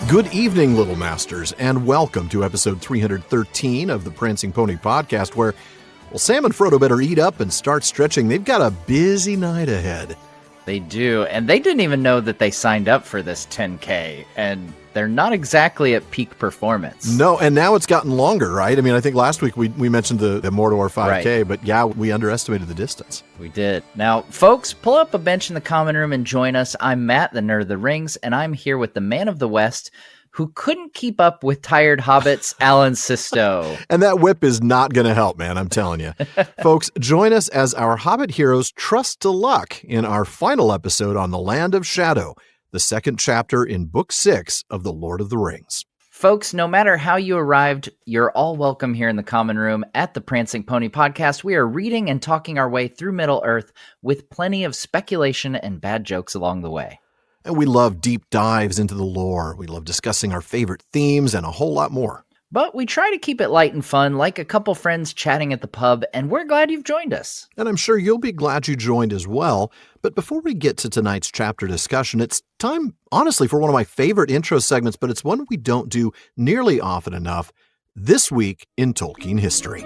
Good evening, Little Masters, and welcome to episode 313 of the Prancing Pony podcast, where, well, Sam and Frodo better eat up and start stretching. They've got a busy night ahead. They do, and they didn't even know that they signed up for this 10K, and they're not exactly at peak performance. No, and now it's gotten longer, right? I mean, I think last week we mentioned the Mordor 5K, right. But yeah, we underestimated the distance. We did. Now, folks, pull up a bench in the common room and join us. I'm Matt, the Nerd of the Rings, and I'm here with the man of the West, who couldn't keep up with tired hobbits, Alan Sisto. And that whip is not going to help, man, I'm telling you. Folks, join us as our Hobbit heroes trust to luck in our final episode on the Land of Shadow, the second chapter in Book 6 of The Lord of the Rings. Folks, no matter how you arrived, you're all welcome here in the common room at the Prancing Pony podcast. We are reading and talking our way through Middle-earth with plenty of speculation and bad jokes along the way. And we love deep dives into the lore. We love discussing our favorite themes and a whole lot more. But we try to keep it light and fun, like a couple friends chatting at the pub, and we're glad you've joined us. And I'm sure you'll be glad you joined as well. But before we get to tonight's chapter discussion, it's time, honestly, for one of my favorite intro segments, but it's one we don't do nearly often enough. This Week in Tolkien History.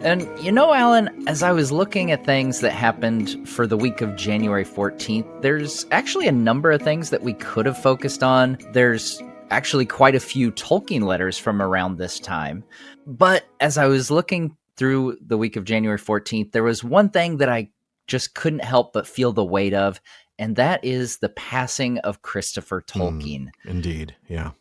And you know, Alan, as I was looking at things that happened for the week of January 14th, there's actually a number of things that we could have focused on. There's actually quite a few Tolkien letters from around this time. But as I was looking through the week of January 14th, there was one thing that I just couldn't help but feel the weight of, and that is the passing of Christopher Tolkien. Indeed, yeah.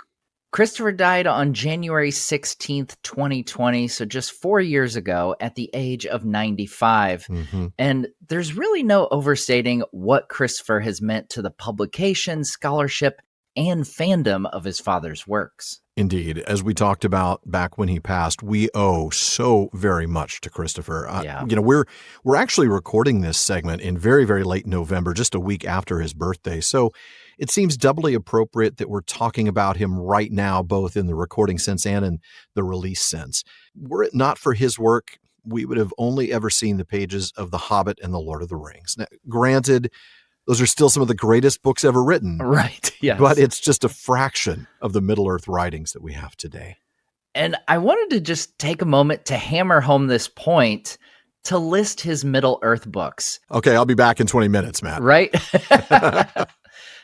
Christopher died on January 16th, 2020, so just 4 years ago at the age of 95. Mm-hmm. And there's really no overstating what Christopher has meant to the publication, scholarship, and fandom of his father's works. Indeed. As we talked about back when he passed, we owe so very much to Christopher. Yeah. You know, we're actually recording this segment in very, very late November, just a week after his birthday. So it seems doubly appropriate that we're talking about him right now, both in the recording sense and in the release sense. Were it not for his work, we would have only ever seen the pages of The Hobbit and The Lord of the Rings. Now, granted, those are still some of the greatest books ever written. Right, yes. But it's just a fraction of the Middle-earth writings that we have today. And I wanted to just take a moment to hammer home this point to list his Middle-earth books. Okay, I'll be back in 20 minutes, Matt. Right?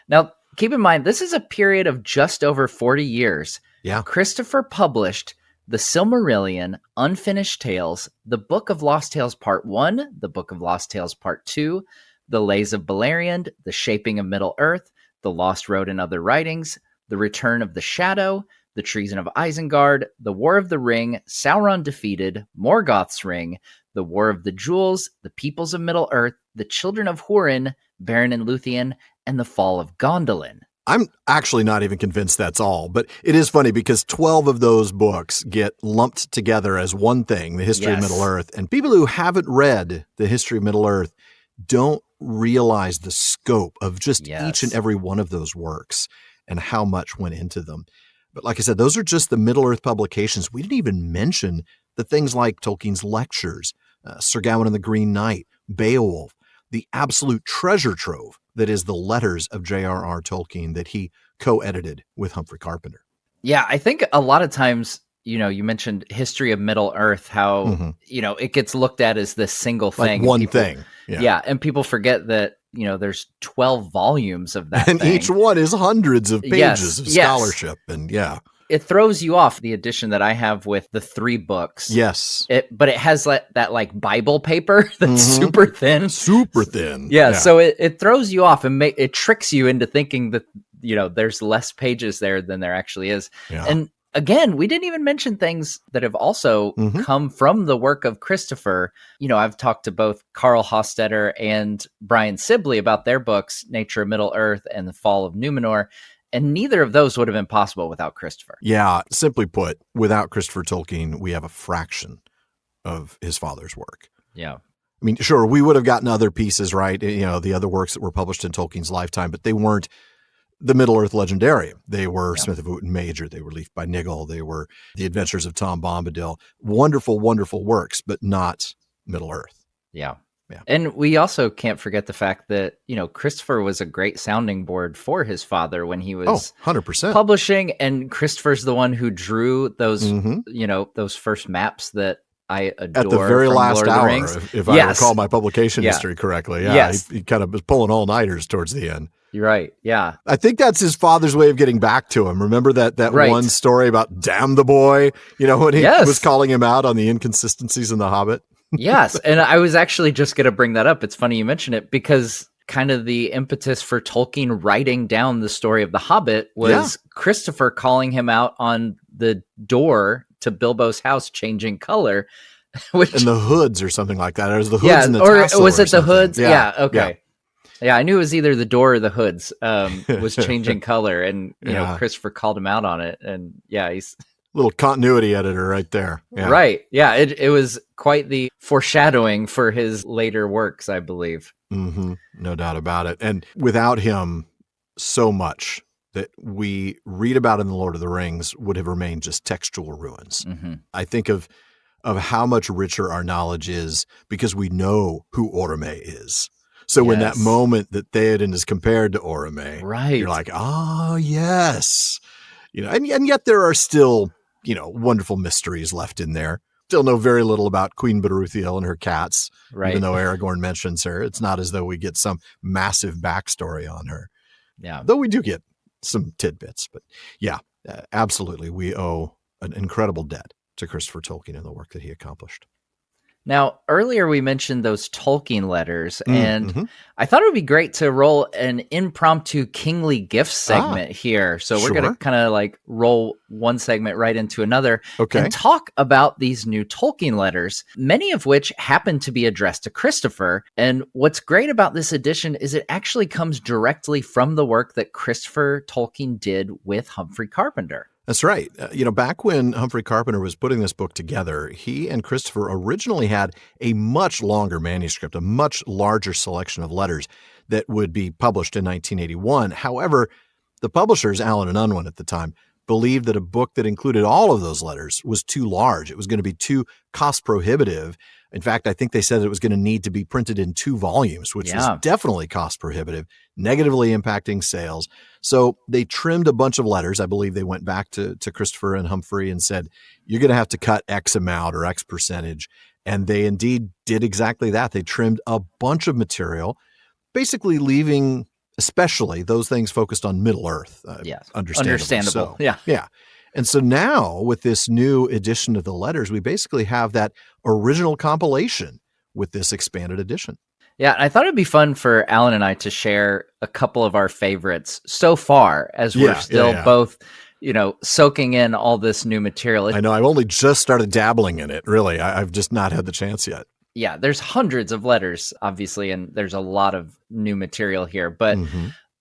Now, keep in mind, this is a period of just over 40 years. Yeah. Christopher published the Silmarillion, Unfinished Tales, the Book of Lost Tales Part 1, the Book of Lost Tales Part 2, the Lays of Beleriand, the Shaping of Middle-earth, the Lost Road and Other Writings, the Return of the Shadow, the Treason of Isengard, the War of the Ring, Sauron Defeated, Morgoth's Ring, the War of the Jewels, the Peoples of Middle-earth, the Children of Hurin, Beren and Luthien, and the Fall of Gondolin. I'm actually not even convinced that's all, but it is funny because 12 of those books get lumped together as one thing, the history of Middle-earth. And people who haven't read the history of Middle-earth don't realize the scope of just each and every one of those works and how much went into them. But like I said, those are just the Middle-earth publications. We didn't even mention the things like Tolkien's lectures, Sir Gawain and the Green Knight, Beowulf, the absolute treasure trove that is the letters of J.R.R. Tolkien that he co-edited with Humphrey Carpenter. Yeah, I think a lot of times, you know, you mentioned history of Middle-earth, how, you know, it gets looked at as this single thing. Like one thing. Yeah, and people forget that, you know, there's 12 volumes of that and thing. Each one is hundreds of pages of scholarship. And it throws you off, the edition that I have with the 3 books. Yes. But it has that like Bible paper that's super thin. Super thin. Yeah, so it throws you off and it tricks you into thinking that, you know, there's less pages there than there actually is. Yeah. And again, we didn't even mention things that have also come from the work of Christopher. You know, I've talked to both Carl Hostetter and Brian Sibley about their books, Nature of Middle-earth and The Fall of Numenor. And neither of those would have been possible without Christopher. Yeah, simply put, without Christopher Tolkien, we have a fraction of his father's work. Yeah. I mean, sure, we would have gotten other pieces, right? You know, the other works that were published in Tolkien's lifetime, but they weren't the Middle-earth Legendarium. They were Smith of Wootton Major. They were Leaf by Niggle. They were The Adventures of Tom Bombadil. Wonderful, wonderful works, but not Middle-earth. Yeah. Yeah. And we also can't forget the fact that, Christopher was a great sounding board for his father when he was 100%. publishing. And Christopher's the one who drew those, Mm-hmm. Those first maps that I adore At the very from last Lord of the hour, Rings. if I recall my publication history correctly. Yeah, Yes. he kind of was pulling all-nighters towards the end. You're right. Yeah. I think that's his father's way of getting back to him. Remember that Right. one story about damn the boy, when he Yes. was calling him out on the inconsistencies in The Hobbit? Yes. And I was actually just going to bring that up. It's funny you mention it because kind of the impetus for Tolkien writing down the story of The Hobbit was Christopher calling him out on the door to Bilbo's house changing color. And the hoods or something like that. Or was the hoods and the tassel was it the something? hoods? Yeah. Okay. Yeah, I knew it was either the door or the hoods was changing color. And, Christopher called him out on it. And he's... Little continuity editor right there. Yeah. Right. Yeah, it was quite the foreshadowing for his later works, I believe. Mm-hmm. No doubt about it. And without him, so much that we read about in The Lord of the Rings would have remained just textual ruins. Mm-hmm. I think of how much richer our knowledge is because we know who Orome is. So when that moment that Theoden is compared to Orome, you're like, oh, yes. And yet there are still, wonderful mysteries left in there. Still know very little about Queen Beruthiel and her cats, even though Aragorn mentions her. It's not as though we get some massive backstory on her. Yeah. Though we do get some tidbits. But absolutely. We owe an incredible debt to Christopher Tolkien and the work that he accomplished. Now, earlier we mentioned those Tolkien letters, and I thought it would be great to roll an impromptu kingly gifts segment here. So we're going to kind of like roll one segment right into another and talk about these new Tolkien letters, many of which happen to be addressed to Christopher. And what's great about this edition is it actually comes directly from the work that Christopher Tolkien did with Humphrey Carpenter. That's right. Back when Humphrey Carpenter was putting this book together, he and Christopher originally had a much longer manuscript, a much larger selection of letters that would be published in 1981. However, the publishers, Allen and Unwin at the time, believed that a book that included all of those letters was too large. It was going to be too cost prohibitive. In fact, I think they said it was going to need to be printed in 2 volumes, which was definitely cost prohibitive, negatively impacting sales. So they trimmed a bunch of letters. I believe they went back to Christopher and Humphrey and said, you're going to have to cut X amount or X percentage. And they indeed did exactly that. They trimmed a bunch of material, basically leaving especially those things focused on Middle-earth. Understandable. So, yeah. And so now with this new edition of the letters, we basically have that original compilation with this expanded edition. Yeah, I thought it'd be fun for Alan and I to share a couple of our favorites so far as we're still both, soaking in all this new material. I know. I've only just started dabbling in it, really. I've just not had the chance yet. Yeah, there's hundreds of letters, obviously, and there's a lot of new material here. But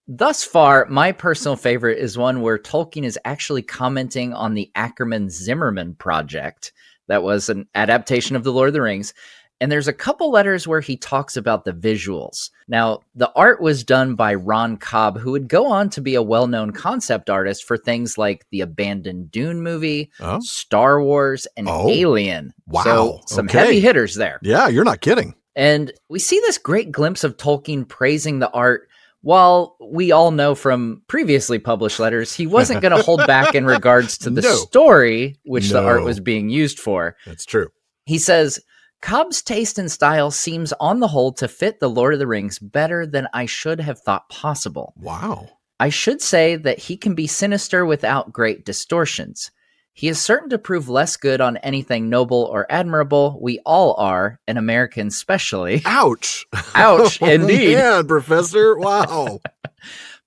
thus far, my personal favorite is one where Tolkien is actually commenting on the Ackerman-Zimmerman project that was an adaptation of The Lord of the Rings. And there's a couple letters where he talks about the visuals. Now, the art was done by Ron Cobb, who would go on to be a well-known concept artist for things like the abandoned Dune movie, Star Wars, and Alien. Wow. So some heavy hitters there. Yeah, you're not kidding. And we see this great glimpse of Tolkien praising the art, while we all know from previously published letters, he wasn't going to hold back in regards to the story which the art was being used for. That's true. He says, Cobb's taste and style seems on the whole to fit The Lord of the Rings better than I should have thought possible. Wow. I should say that he can be sinister without great distortions. He is certain to prove less good on anything noble or admirable. We all are, and Americans especially. Ouch. Ouch, indeed. Yeah, Professor. Wow.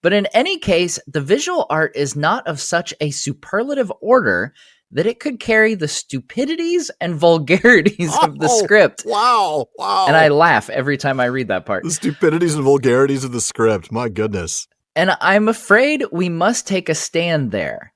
But in any case, the visual art is not of such a superlative order that it could carry the stupidities and vulgarities of the script. Wow. And I laugh every time I read that part. The stupidities and vulgarities of the script. My goodness. And I'm afraid we must take a stand there.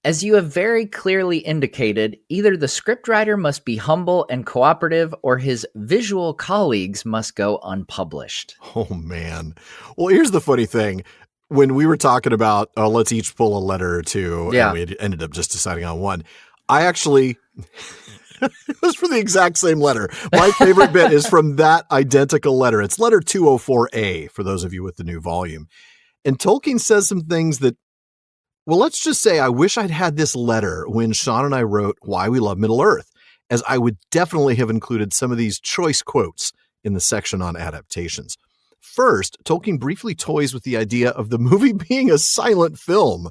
As you have very clearly indicated, either the scriptwriter must be humble and cooperative, or his visual colleagues must go unpublished. Oh, man. Well, here's the funny thing. When we were talking about, let's each pull a letter or two, and we ended up just deciding on one, I actually It was for the exact same letter. My favorite bit is from that identical letter. It's letter 204A for those of you with the new volume. And Tolkien says some things that, well, let's just say I wish I'd had this letter when Sean and I wrote Why We Love Middle-earth, as I would definitely have included some of these choice quotes in the section on adaptations. First, Tolkien briefly toys with the idea of the movie being a silent film,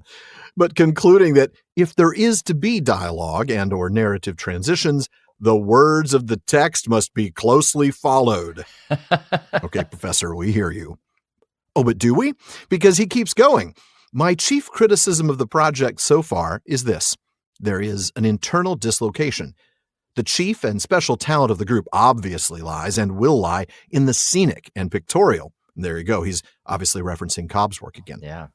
but concluding that if there is to be dialogue and or narrative transitions, the words of the text must be closely followed. Okay, Professor, we hear you. Oh, but do we? Because he keeps going. My chief criticism of the project so far is this. There is an internal dislocation. The chief and special talent of the group obviously lies and will lie in the scenic and pictorial. And there you go. He's obviously referencing Cobb's work again. Yeah.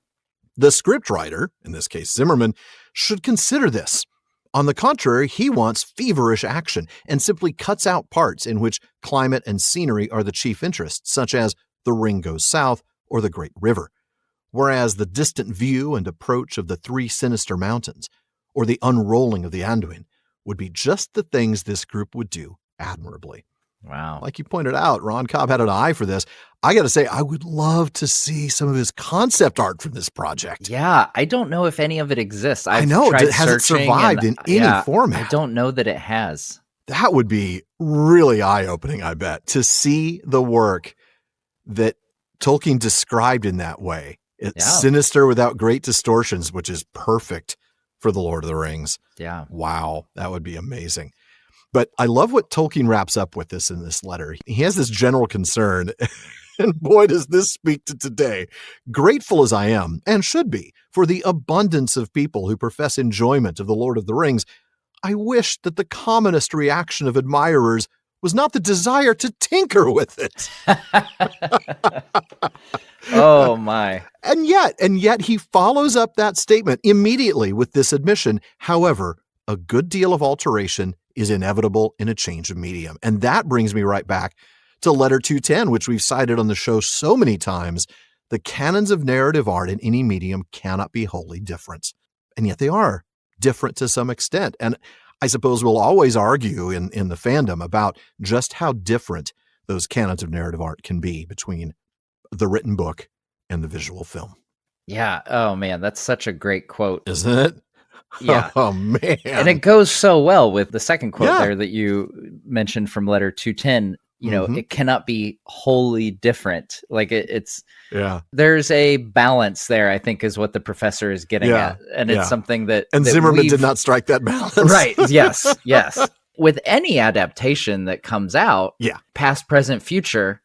The scriptwriter, in this case Zimmerman, should consider this. On the contrary, he wants feverish action and simply cuts out parts in which climate and scenery are the chief interests, such as the ring goes south or the great river. Whereas the distant view and approach of the three sinister mountains or the unrolling of the Anduin would be just the things this group would do admirably. Wow. Like you pointed out, Ron Cobb had an eye for this. I got to say, I would love to see some of his concept art from this project. Yeah, I don't know if any of it exists. I know. Has it survived in any format? I don't know that it has. That would be really eye-opening, I bet, to see the work that Tolkien described in that way. It's sinister without great distortions, which is perfect for The Lord of the Rings. Yeah. Wow, that would be amazing. But I love what Tolkien wraps up with this in this letter. He has this general concern, and boy, does this speak to today. Grateful as I am, and should be, for the abundance of people who profess enjoyment of The Lord of the Rings, I wish that the commonest reaction of admirers was not the desire to tinker with it. Oh, my. And yet he follows up that statement immediately with this admission. However, a good deal of alteration is inevitable in a change of medium. And that brings me right back to letter 210, which we've cited on the show so many times. The canons of narrative art in any medium cannot be wholly different. And yet they are different to some extent. And I suppose we'll always argue in the fandom about just how different those canons of narrative art can be between the written book and the visual film. Yeah. Oh, man, that's such a great quote. Isn't it? Yeah. Oh, man. And it goes so well with the second quote there that you mentioned from letter 210. You know, it cannot be wholly different. Like there's a balance there, I think, is what the professor is getting at. And it's something that... And Zimmerman did not strike that balance. Right. Yes. Yes. With any adaptation that comes out, past, present, future,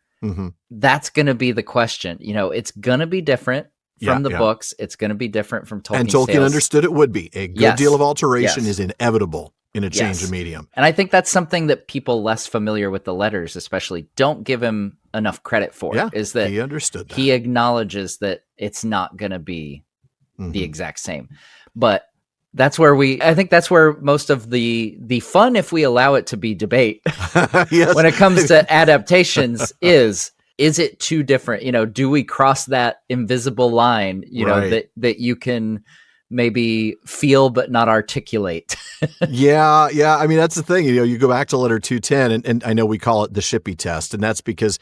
that's going to be the question. You know, it's going to be different from the books. It's going to be different from Tolkien's And Tolkien tales. Understood it would be. A good deal of alteration is inevitable in a change of medium. And I think that's something that people less familiar with the letters especially don't give him enough credit for, is that he understood that. He acknowledges that it's not going to be the exact same. But that's where I think that's where most of the fun, if we allow it to be debate, when it comes to adaptations is it too different? You know, do we cross that invisible line, you know, that you can maybe feel but not articulate? Yeah. I mean, that's the thing. You know, you go back to letter 210, and I know we call it the Shippey test, and that's because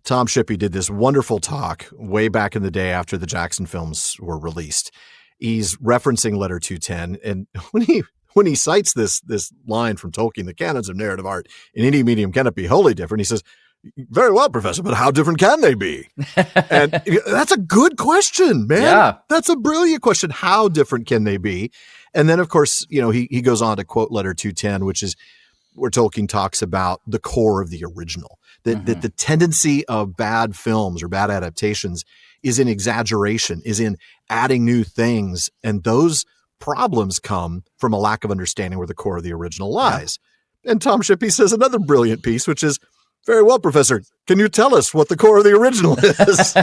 Tom Shippey did this wonderful talk way back in the day after the Jackson films were released. He's referencing letter 210, and when he cites this line from Tolkien, the canons of narrative art in any medium cannot be wholly different, he says, very well, Professor, but how different can they be? And that's a good question, man. Yeah. That's a brilliant question. How different can they be? And then, of course, you know, he goes on to quote letter 210, which is where Tolkien talks about the core of the original, that the tendency of bad films or bad adaptations is in exaggeration, is in adding new things. And those problems come from a lack of understanding where the core of the original lies. Yeah. And Tom Shippey says another brilliant piece, which is, very well, Professor, can you tell us what the core of the original is?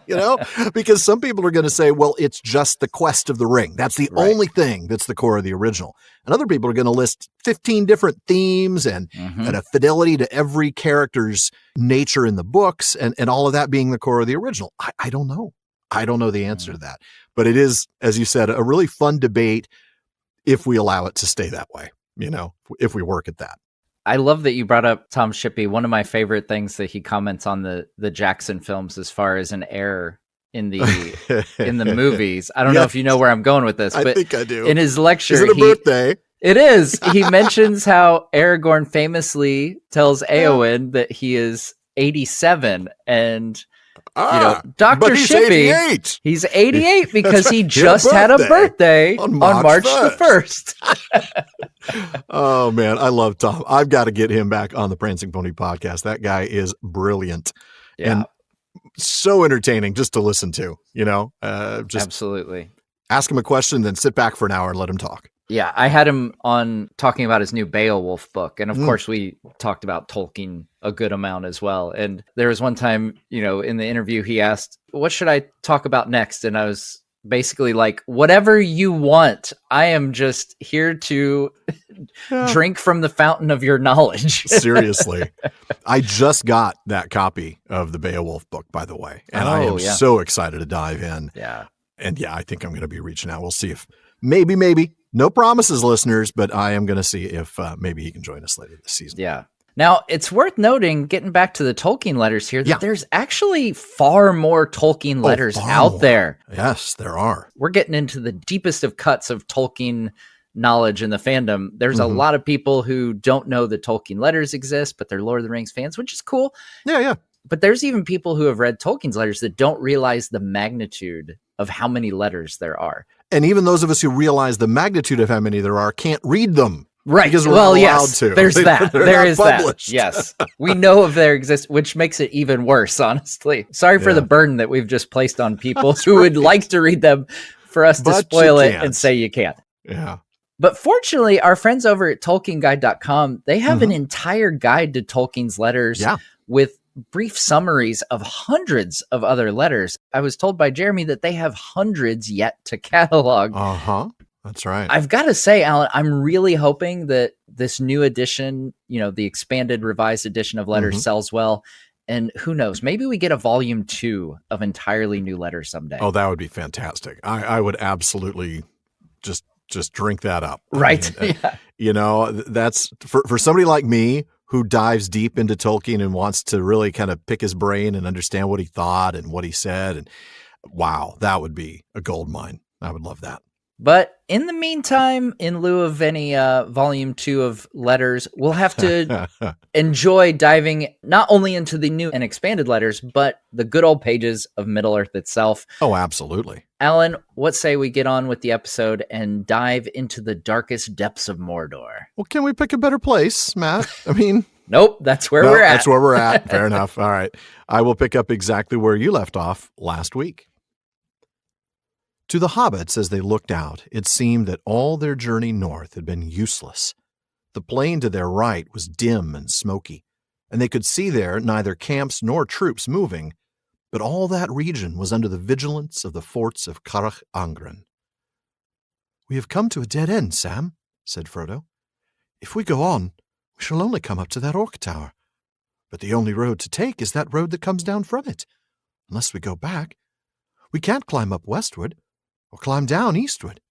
You know, because some people are going to say, well, it's just the quest of the ring. That's the only thing that's the core of the original. And other people are going to list 15 different themes and a fidelity to every character's nature in the books and all of that being the core of the original. I don't know. I don't know the answer to that. But it is, as you said, a really fun debate if we allow it to stay that way. if we work at that. I love that you brought up Tom Shippey. One of my favorite things that he comments on the Jackson films as far as an error in the movies. I don't know if you know where I'm going with this, but I think I do. In his lecture, is it a birthday? It is. He mentions how Aragorn famously tells Éowyn that he is 87, and Dr. Shippey, he's 88 because he just had a birthday on March the 1st. Oh, man, I love Tom. I've got to get him back on the Prancing Pony podcast. That guy is brilliant and so entertaining just to listen to, just absolutely. Ask him a question, then sit back for an hour and let him talk. Yeah, I had him on talking about his new Beowulf book. And of course, we talked about Tolkien a good amount as well. And there was one time, in the interview, he asked, what should I talk about next? And I was basically like, whatever you want. I am just here to drink from the fountain of your knowledge. Seriously. I just got that copy of the Beowulf book, by the way. And I am so excited to dive in. Yeah. And I think I'm going to be reaching out. We'll see if maybe. No promises, listeners, but I am going to see if maybe he can join us later this season. Yeah. Now, it's worth noting, getting back to the Tolkien letters here, that there's actually far more Tolkien letters out there. Yes, there are. We're getting into the deepest of cuts of Tolkien knowledge in the fandom. There's a lot of people who don't know that Tolkien letters exist, but they're Lord of the Rings fans, which is cool. Yeah. But there's even people who have read Tolkien's letters that don't realize the magnitude of how many letters there are. And even those of us who realize the magnitude of how many there are can't read them. Right. Because we're not allowed to. There's that. There is published. That. Yes. We know of their existence, which makes it even worse, honestly. Sorry for the burden that we've just placed on people who would like to read them for us to spoil it and say you can't. Yeah. But fortunately, our friends over at TolkienGuide.com, they have an entire guide to Tolkien's letters with brief summaries of hundreds of other letters. I was told by Jeremy that they have hundreds yet to catalog. That's right. I've got to say, Alan, I'm really hoping that this new edition, the expanded revised edition of letters sells well. And who knows, maybe we get a volume 2 of entirely new letters someday. Oh, that would be fantastic. I would absolutely just drink that up. Right. That's for somebody like me who dives deep into Tolkien and wants to really kind of pick his brain and understand what he thought and what he said. And wow, that would be a gold mine. I would love that. But in the meantime, in lieu of any volume 2 of letters, we'll have to enjoy diving not only into the new and expanded letters, but the good old pages of Middle-earth itself. Oh, absolutely. Alan, what say we get on with the episode and dive into the darkest depths of Mordor? Well, can we pick a better place, Matt? I mean... Nope, that's where we're at. That's where we're at. Fair enough. All right. I will pick up exactly where you left off last week. To the hobbits, as they looked out, it seemed that all their journey north had been useless. The plain to their right was dim and smoky, and they could see there neither camps nor troops moving, but all that region was under the vigilance of the forts of Carach Angren. "We have come to a dead end, Sam," said Frodo. "If we go on, we shall only come up to that orc tower. But the only road to take is that road that comes down from it. Unless we go back, we can't climb up westward, or climb down eastward."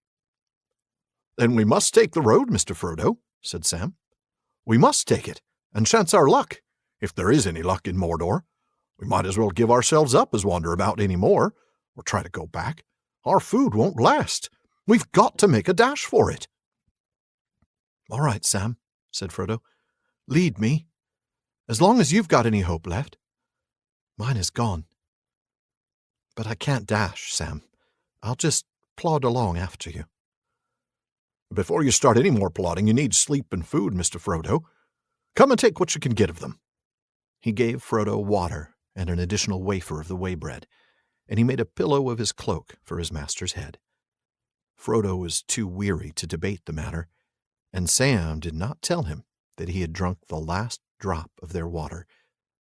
"Then we must take the road, Mr. Frodo," said Sam. "We must take it, and chance our luck, if there is any luck in Mordor. We might as well give ourselves up as wander about any more, or try to go back. Our food won't last. We've got to make a dash for it." "All right, Sam," said Frodo. "Lead me, as long as you've got any hope left. Mine is gone. But I can't dash, Sam. I'll just plod along after you." "Before you start any more plodding, you need sleep and food, Mr. Frodo. Come and take what you can get of them." He gave Frodo water and an additional wafer of the way bread, and he made a pillow of his cloak for his master's head. Frodo was too weary to debate the matter, and Sam did not tell him that he had drunk the last drop of their water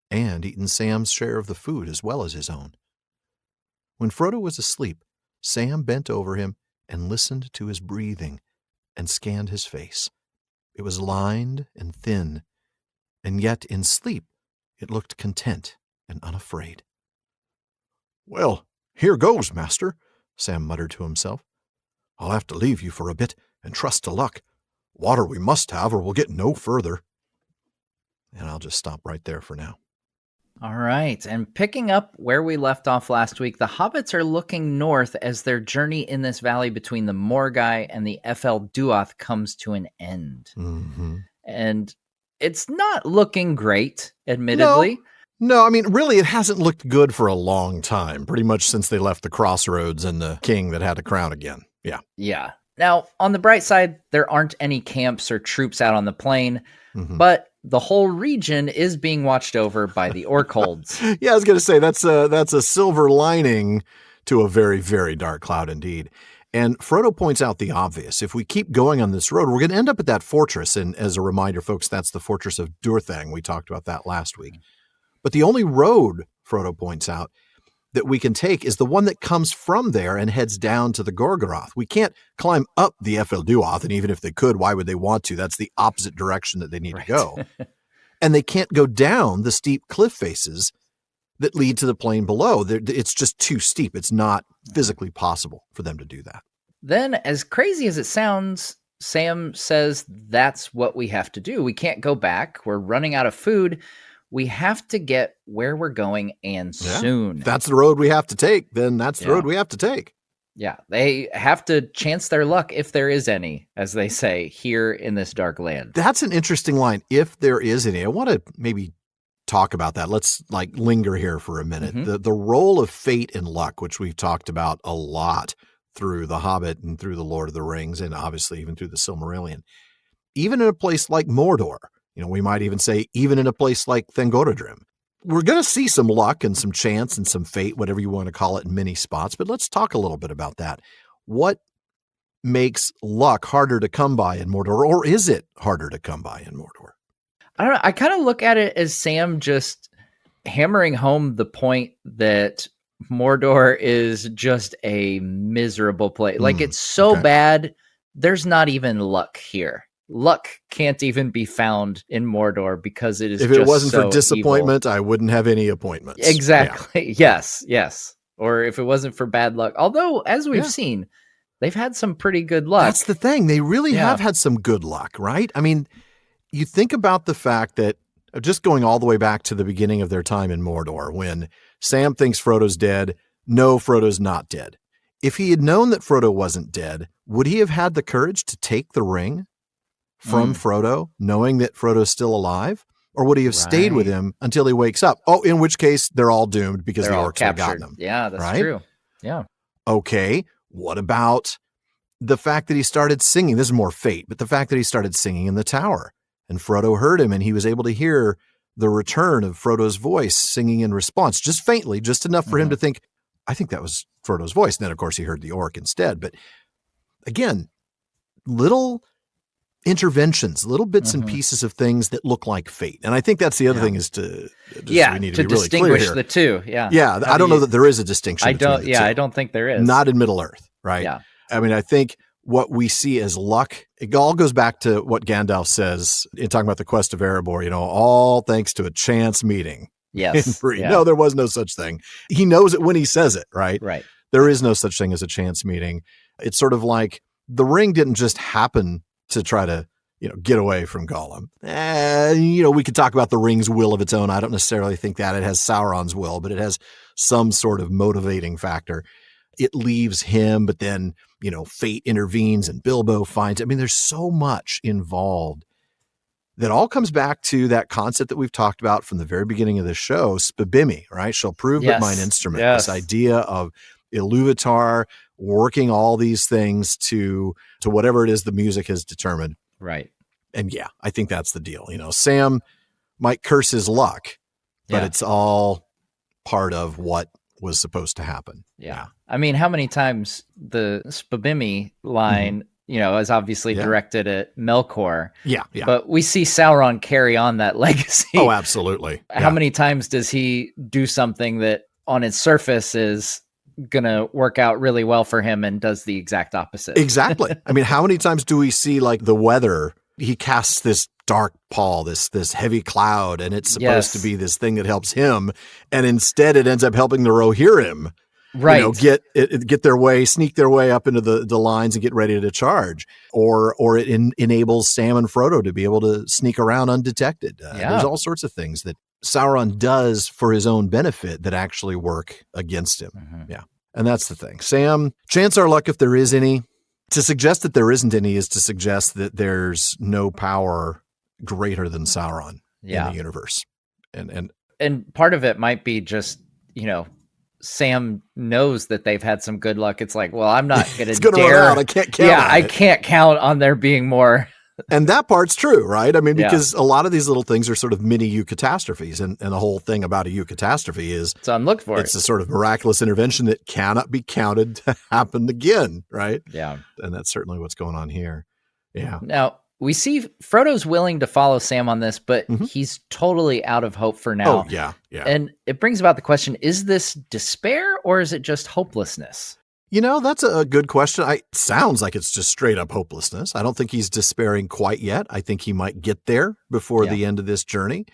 and eaten Sam's share of the food as well as his own. When Frodo was asleep, Sam bent over him and listened to his breathing and scanned his face. It was lined and thin, and yet in sleep it looked content and unafraid. "Well, here goes, master," Sam muttered to himself. "I'll have to leave you for a bit and trust to luck, Water we must have, or we'll get no further. And I'll just stop right there for now. All right. And picking up where we left off last week, the hobbits are looking north as their journey in this valley between the Morgai and the Ethel Duath comes to an end. Mm-hmm. And it's not looking great, admittedly. No, I mean, really, it hasn't looked good for a long time, pretty much since they left the crossroads and the king that had a crown again. Yeah. Yeah. Now, on the bright side, there aren't any camps or troops out on the plain, but the whole region is being watched over by the orc holds. Yeah, I was going to say, that's a silver lining to a very, very dark cloud indeed. And Frodo points out the obvious. If we keep going on this road, we're going to end up at that fortress. And as a reminder, folks, that's the fortress of Durthang. We talked about that last week. But the only road, Frodo points out, that we can take is the one that comes from there and heads down to the Gorgoroth. We can't climb up the Ethel Duath, and even if they could, why would they want to? That's the opposite direction that they need to go. And they can't go down the steep cliff faces that lead to the plain below. It's just too steep. It's not physically possible for them to do that. Then, as crazy as it sounds, Sam says that's what we have to do. We can't go back. We're running out of food. We have to get where we're going and soon. If that's the road we have to take, then that's the road we have to take. Yeah, they have to chance their luck if there is any, as they say, here in this dark land. That's an interesting line, if there is any. I want to maybe talk about that. Let's linger here for a minute. The role of fate and luck, which we've talked about a lot through The Hobbit and through The Lord of the Rings, and obviously even through the Silmarillion. Even in a place like Mordor, we might even say even in a place like Thangorodrim, we're going to see some luck and some chance and some fate, whatever you want to call it, in many spots. But let's talk a little bit about that. What makes luck harder to come by in Mordor, or is it harder to come by in Mordor? I don't know. I kind of look at it as Sam just hammering home the point that Mordor is just a miserable place. It's so bad, there's not even luck here. Luck can't even be found in Mordor because it is. If it wasn't so for disappointment, evil. I wouldn't have any appointments. Exactly. Yeah. Yes. Or if it wasn't for bad luck. Although, as we've seen, they've had some pretty good luck. That's the thing. They really have had some good luck, right? I mean, you think about the fact that just going all the way back to the beginning of their time in Mordor, when Sam thinks Frodo's dead. No, Frodo's not dead. If he had known that Frodo wasn't dead, would he have had the courage to take the ring from Frodo, knowing that Frodo's still alive? Or would he have stayed with him until he wakes up? Oh, in which case they're all doomed because the orcs have gotten them. Yeah, that's true. Yeah. Okay, what about the fact that he started singing? This is more fate, but the fact that he started singing in the tower and Frodo heard him and he was able to hear the return of Frodo's voice singing in response, just faintly, just enough for him to think, I think that was Frodo's voice. And then, of course, he heard the orc instead. But again, little interventions, little bits and pieces of things that look like fate. And I think that's the other thing is we need to be really clear here. The two. Yeah. Yeah. I don't know that there is a distinction. I don't think there is. Not in Middle Earth. Right. Yeah. I mean, I think what we see as luck, it all goes back to what Gandalf says in talking about the quest of Erebor, all thanks to a chance meeting. Yes. No, there was no such thing. He knows it when he says it, right? Right. There is no such thing as a chance meeting. It's sort of like the ring didn't just happen to try to, get away from Gollum. We could talk about the ring's will of its own. I don't necessarily think that it has Sauron's will, but it has some sort of motivating factor. It leaves him, but then, fate intervenes and Bilbo finds. I mean, there's so much involved that all comes back to that concept that we've talked about from the very beginning of the show, Spibimi, right? Shall prove but mine instrument. This idea of Iluvatar working all these things to whatever it is the music has determined. Right. And I think that's the deal. Sam might curse his luck, but it's all part of what was supposed to happen. Yeah. I mean, how many times the Spibimi line, is obviously directed at Melkor. Yeah. But we see Sauron carry on that legacy. Oh, absolutely. How many times does he do something that on its surface is going to work out really well for him and does the exact opposite? Exactly. I mean, how many times do we see the weather? He casts this dark pall, this heavy cloud, and it's supposed to be this thing that helps him. And instead it ends up helping the Rohirrim. Right. Get their way, sneak their way up into the lines and get ready to charge. Or it enables Sam and Frodo to be able to sneak around undetected. There's all sorts of things that Sauron does for his own benefit that actually work against him. Mm-hmm. Yeah. And that's the thing. Sam, chance our luck if there is any. To suggest that there isn't any is to suggest that there's no power greater than Sauron in the universe. And part of it might be just, Sam knows that they've had some good luck. It's like, well, I'm not going to dare. Run out. I can't count. Yeah, I can't count on there being more. And that part's true, right? I mean, because a lot of these little things are sort of mini eucatastrophes. And the whole thing about a eucatastrophe is it's unlooked for. It's a sort of miraculous intervention that cannot be counted to happen again, right? Yeah. And that's certainly what's going on here. Yeah. Now, we see Frodo's willing to follow Sam on this, but he's totally out of hope for now. Oh, yeah. And it brings about the question, is this despair or is it just hopelessness? That's a good question. It sounds like it's just straight up hopelessness. I don't think he's despairing quite yet. I think he might get there before the end of this journey,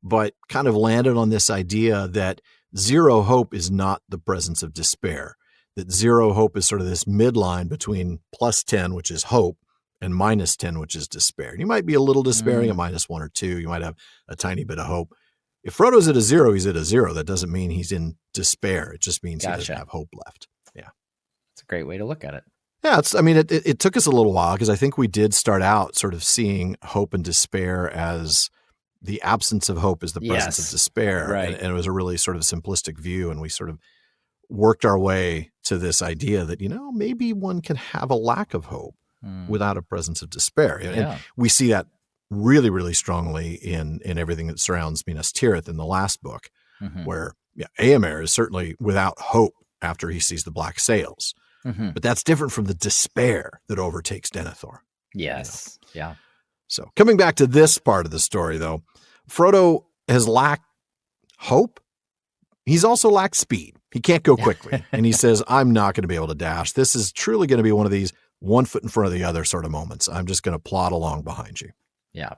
but kind of landed on this idea that zero hope is not the presence of despair, that zero hope is sort of this midline between plus 10, which is hope, and minus 10, which is despair. You might be a little despairing at minus 1 or 2. You might have a tiny bit of hope. If Frodo's at a 0, he's at a 0. That doesn't mean he's in despair. It just means he doesn't have hope left. Yeah. It's a great way to look at it. Yeah. It took us a little while because I think we did start out sort of seeing hope and despair as the absence of hope is the presence of despair. Right. And it was a really sort of simplistic view. And we sort of worked our way to this idea that, maybe one can have a lack of hope without a presence of despair. Yeah. And we see that really, really strongly in everything that surrounds Minas Tirith in the last book, where Éomer is certainly without hope after he sees the black sails. But that's different from the despair that overtakes Denethor. Yes. Yeah. So coming back to this part of the story, though, Frodo has lacked hope. He's also lacked speed. He can't go quickly. And he says, I'm not going to be able to dash. This is truly going to be one of these one foot in front of the other sort of moments. I'm just going to plod along behind you. Yeah.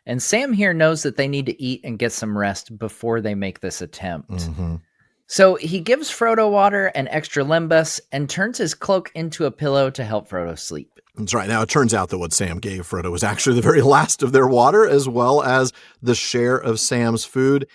And Sam here knows that they need to eat and get some rest before they make this attempt. So he gives Frodo water and extra limbus and turns his cloak into a pillow to help Frodo sleep. That's right. Now, it turns out that what Sam gave Frodo was actually the very last of their water, as well as the share of Sam's food.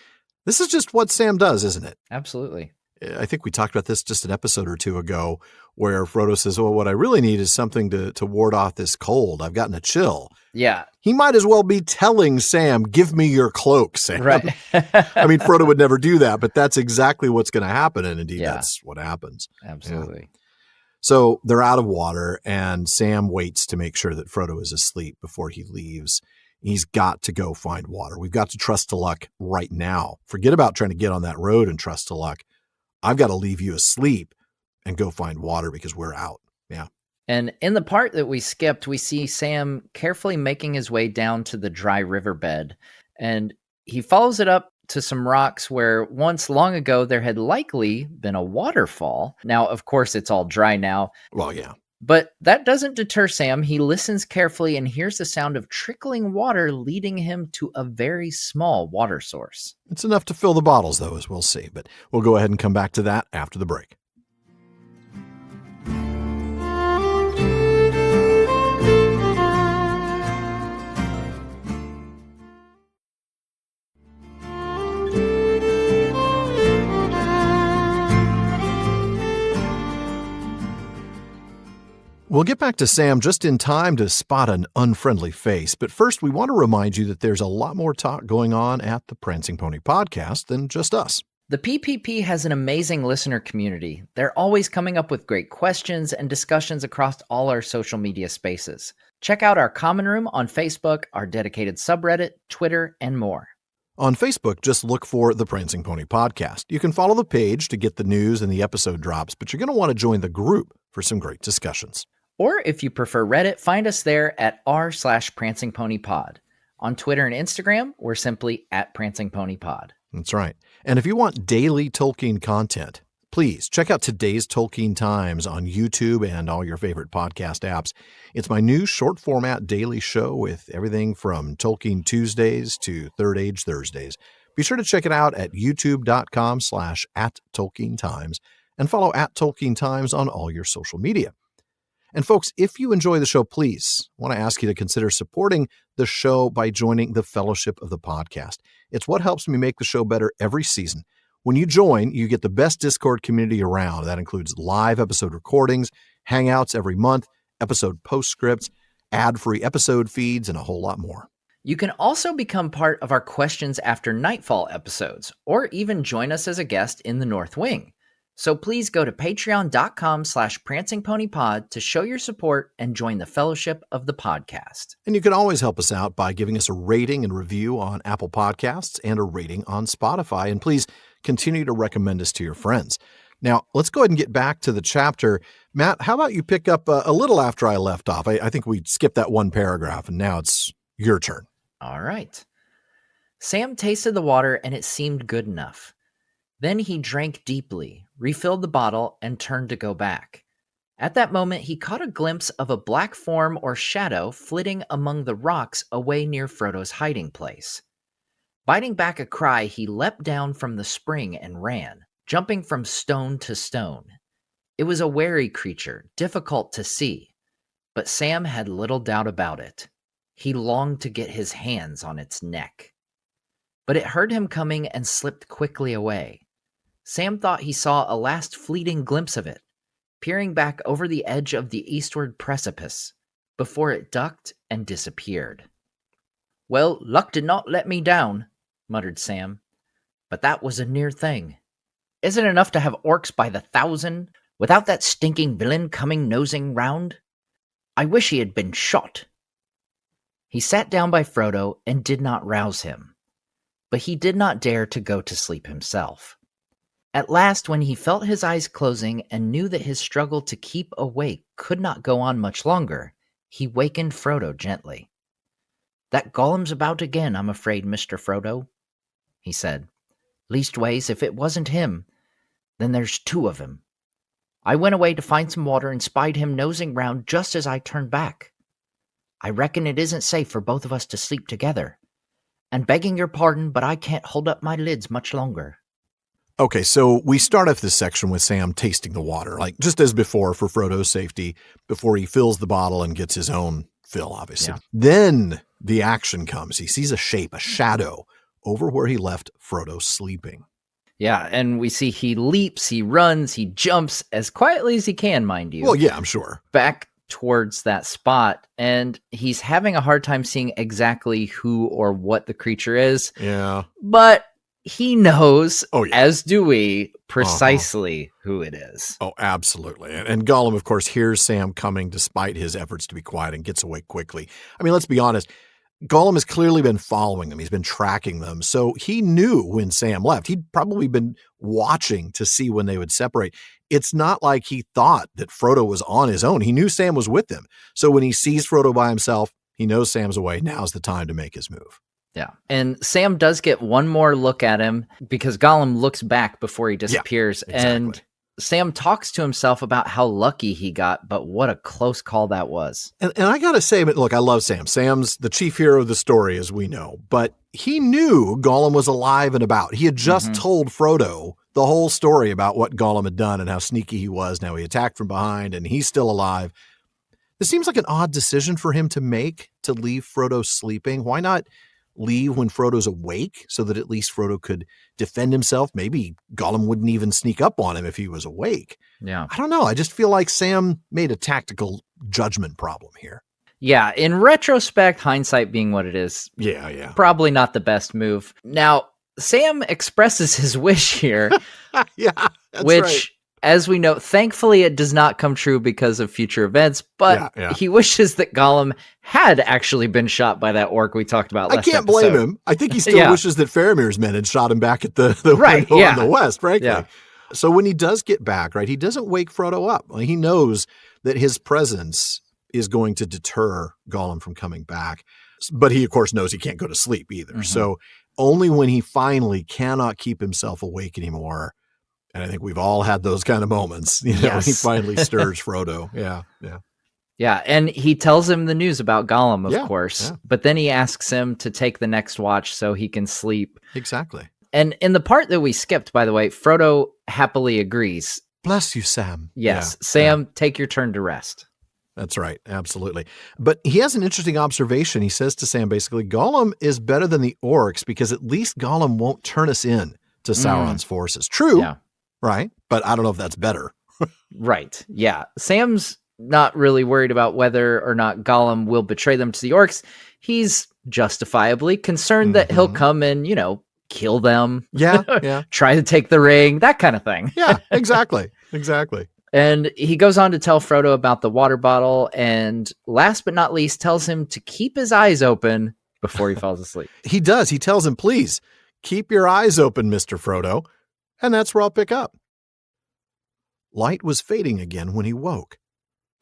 This is just what Sam does, isn't it? Absolutely. I think we talked about this just an episode or two ago, where Frodo says, well, what I really need is something to ward off this cold. I've gotten a chill. Yeah. He might as well be telling Sam, give me your cloak, Sam. Right. Frodo would never do that, but that's exactly what's going to happen. And indeed, that's what happens. Absolutely. Yeah. So they're out of water, and Sam waits to make sure that Frodo is asleep before he leaves. He's got to go find water. We've got to trust to luck right now. Forget about trying to get on that road and trust to luck. I've got to leave you asleep and go find water because we're out. Yeah. And in the part that we skipped, we see Sam carefully making his way down to the dry riverbed. And he follows it up to some rocks where once long ago there had likely been a waterfall. Now, of course, it's all dry now. Well, yeah. But that doesn't deter Sam. He listens carefully and hears the sound of trickling water leading him to a very small water source. It's enough to fill the bottles, though, as we'll see. But we'll go ahead and come back to that after the break. We'll get back to Sam just in time to spot an unfriendly face. But first, we want to remind you that there's a lot more talk going on at the Prancing Pony podcast than just us. The PPP has an amazing listener community. They're always coming up with great questions and discussions across all our social media spaces. Check out our common room on Facebook, our dedicated subreddit, Twitter, and more. On Facebook, just look for the Prancing Pony podcast. You can follow the page to get the news and the episode drops, but you're going to want to join the group for some great discussions. Or if you prefer Reddit, find us there at r/prancingponypod. On Twitter and Instagram, we're simply at prancingponypod. That's right. And if you want daily Tolkien content, please check out today's Tolkien Times on YouTube and all your favorite podcast apps. It's my new short format daily show with everything from Tolkien Tuesdays to Third Age Thursdays. Be sure to check it out at youtube.com/@TolkienTimes. and follow @TolkienTimes on all your social media. And folks, if you enjoy the show, please, I want to ask you to consider supporting the show by joining the Fellowship of the Podcast. It's what helps me make the show better every season. When you join, you get the best Discord community around. That includes live episode recordings, hangouts every month, episode postscripts, ad-free episode feeds, and a whole lot more. You can also become part of our Questions After Nightfall episodes, or even join us as a guest in the North Wing. So please go to patreon.com/prancingponypod to show your support and join the Fellowship of the Podcast. And you can always help us out by giving us a rating and review on Apple Podcasts and a rating on Spotify. And please continue to recommend us to your friends. Now, let's go ahead and get back to the chapter. Matt, how about you pick up a little after I left off? I think we skipped that one paragraph, and now it's your turn. All right. Sam tasted the water, and it seemed good enough. Then he drank deeply, refilled the bottle, and turned to go back. At that moment, he caught a glimpse of a black form or shadow flitting among the rocks away near Frodo's hiding place. Biting back a cry, he leapt down from the spring and ran, jumping from stone to stone. It was a wary creature, difficult to see, but Sam had little doubt about it. He longed to get his hands on its neck. But it heard him coming and slipped quickly away. Sam thought he saw a last fleeting glimpse of it, peering back over the edge of the eastward precipice, before it ducked and disappeared. "Well, luck did not let me down," muttered Sam. "But that was a near thing. Isn't it enough to have orcs by the thousand, without that stinking villain coming nosing round? I wish he had been shot." He sat down by Frodo and did not rouse him, but he did not dare to go to sleep himself. At last, when he felt his eyes closing and knew that his struggle to keep awake could not go on much longer, he wakened Frodo gently. "That Gollum's about again, I'm afraid, Mr. Frodo," he said. "Leastways, if it wasn't him, then there's two of him. I went away to find some water and spied him nosing round just as I turned back. I reckon it isn't safe for both of us to sleep together. And begging your pardon, but I can't hold up my lids much longer." Okay, so we start off this section with Sam tasting the water, like just as before for Frodo's safety, before he fills the bottle and gets his own fill, obviously. Yeah. Then the action comes. He sees a shape, a shadow, over where he left Frodo sleeping. Yeah, and we see he leaps, he runs, he jumps as quietly as he can, mind you. Well, yeah, I'm sure. Back towards that spot, and he's having a hard time seeing exactly who or what the creature is. Yeah. But he knows, as do we, precisely who it is. Oh, absolutely. And Gollum, of course, hears Sam coming despite his efforts to be quiet and gets away quickly. I mean, let's be honest. Gollum has clearly been following them. He's been tracking them. So he knew when Sam left. He'd probably been watching to see when they would separate. It's not like he thought that Frodo was on his own. He knew Sam was with him. So when he sees Frodo by himself, he knows Sam's away. Now's the time to make his move. Yeah. And Sam does get one more look at him because Gollum looks back before he disappears. Yeah, exactly. And Sam talks to himself about how lucky he got, but what a close call that was. And I got to say, but look, I love Sam. Sam's the chief hero of the story, as we know. But he knew Gollum was alive and about. He had just told Frodo the whole story about what Gollum had done and how sneaky he was. Now he attacked from behind and he's still alive. This seems like an odd decision for him to make, to leave Frodo sleeping. Why not leave when Frodo's awake so that at least Frodo could defend himself? Maybe Gollum wouldn't even sneak up on him if he was awake. Yeah. I don't know. I just feel like Sam made a tactical judgment problem here. Yeah. In retrospect, hindsight being what it is. Yeah. Probably not the best move. Now, Sam expresses his wish here. Yeah, that's which, right. As we know, thankfully it does not come true because of future events, but he wishes that Gollum had actually been shot by that orc we talked about last episode. I can't blame him. I think he still wishes that Faramir's men had shot him back at the window on the west, frankly. Yeah. So when he does get back, right, he doesn't wake Frodo up. He knows that his presence is going to deter Gollum from coming back. But he, of course, knows he can't go to sleep either. So only when he finally cannot keep himself awake anymore, and I think we've all had those kind of moments, he finally stirs Frodo. Yeah, and he tells him the news about Gollum, of course, but then he asks him to take the next watch so he can sleep. Exactly. And in the part that we skipped, by the way, Frodo happily agrees. Bless you, Sam. Yes, Sam, take your turn to rest. That's right. Absolutely. But he has an interesting observation. He says to Sam, basically, Gollum is better than the orcs because at least Gollum won't turn us in to Sauron's forces. True. Yeah. Right. But I don't know if that's better. Right. Yeah. Sam's not really worried about whether or not Gollum will betray them to the orcs. He's justifiably concerned that he'll come and, kill them. Yeah. Try to take the ring, that kind of thing. Yeah, exactly. Exactly. And he goes on to tell Frodo about the water bottle, and last but not least, tells him to keep his eyes open before he falls asleep. He does. He tells him, please, keep your eyes open, Mr. Frodo. And that's where I'll pick up. Light was fading again when he woke.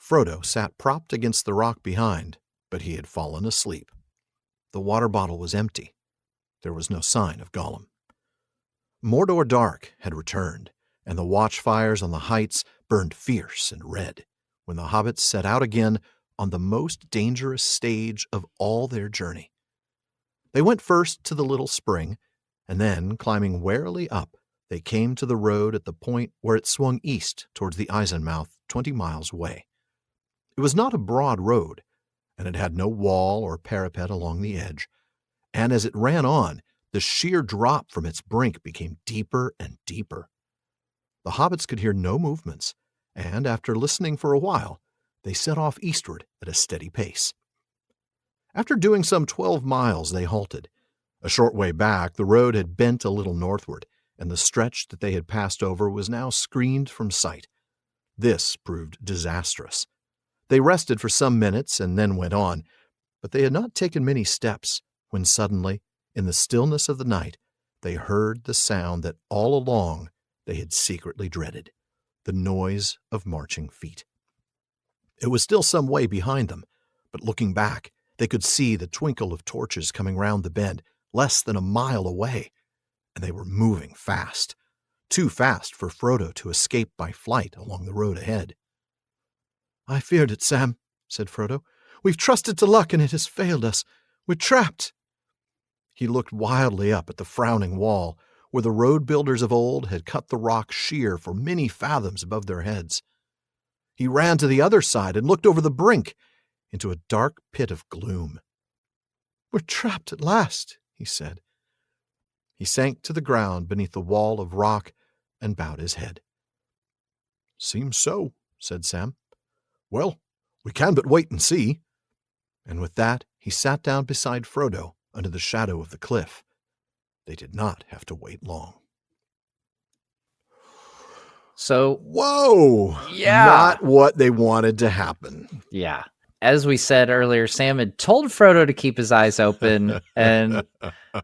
Frodo sat propped against the rock behind, but he had fallen asleep. The water bottle was empty. There was no sign of Gollum. Mordor dark had returned, and the watchfires on the heights burned fierce and red when the hobbits set out again on the most dangerous stage of all their journey. They went first to the little spring, and then, climbing warily up, they came to the road at the point where it swung east towards the Eisenmouth 20 miles away. It was not a broad road, and it had no wall or parapet along the edge, and as it ran on, the sheer drop from its brink became deeper and deeper. The hobbits could hear no movements, and after listening for a while, they set off eastward at a steady pace. After doing some 12 miles, they halted. A short way back, the road had bent a little northward, and the stretch that they had passed over was now screened from sight. This proved disastrous. They rested for some minutes and then went on, but they had not taken many steps when suddenly, in the stillness of the night, they heard the sound that all along they had secretly dreaded, the noise of marching feet. It was still some way behind them, but looking back, they could see the twinkle of torches coming round the bend, less than a mile away, and they were moving fast, too fast for Frodo to escape by flight along the road ahead. I feared it, Sam, said Frodo. We've trusted to luck and it has failed us. We're trapped. He looked wildly up at the frowning wall, where the road builders of old had cut the rock sheer for many fathoms above their heads. He ran to the other side and looked over the brink into a dark pit of gloom. We're trapped at last, he said. He sank to the ground beneath the wall of rock and bowed his head. Seems so, said Sam. Well, we can but wait and see. And with that, he sat down beside Frodo under the shadow of the cliff. They did not have to wait long. So, whoa! Yeah. Not what they wanted to happen. Yeah. As we said earlier, Sam had told Frodo to keep his eyes open, and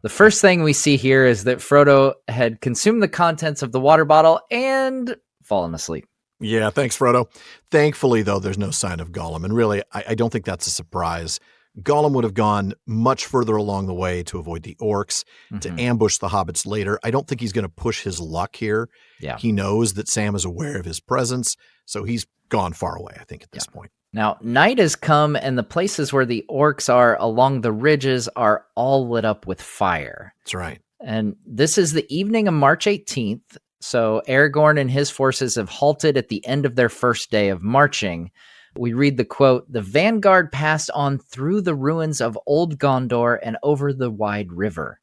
the first thing we see here is that Frodo had consumed the contents of the water bottle and fallen asleep. Yeah, thanks, Frodo. Thankfully, though, there's no sign of Gollum, and really, I don't think that's a surprise. Gollum would have gone much further along the way to avoid the orcs, to ambush the hobbits later. I don't think he's going to push his luck here. Yeah. He knows that Sam is aware of his presence, so he's gone far away, I think, at this point. Now, night has come, and the places where the orcs are along the ridges are all lit up with fire. That's right. And this is the evening of March 18th, so Aragorn and his forces have halted at the end of their first day of marching. We read the quote, "The vanguard passed on through the ruins of Old Gondor and over the wide river,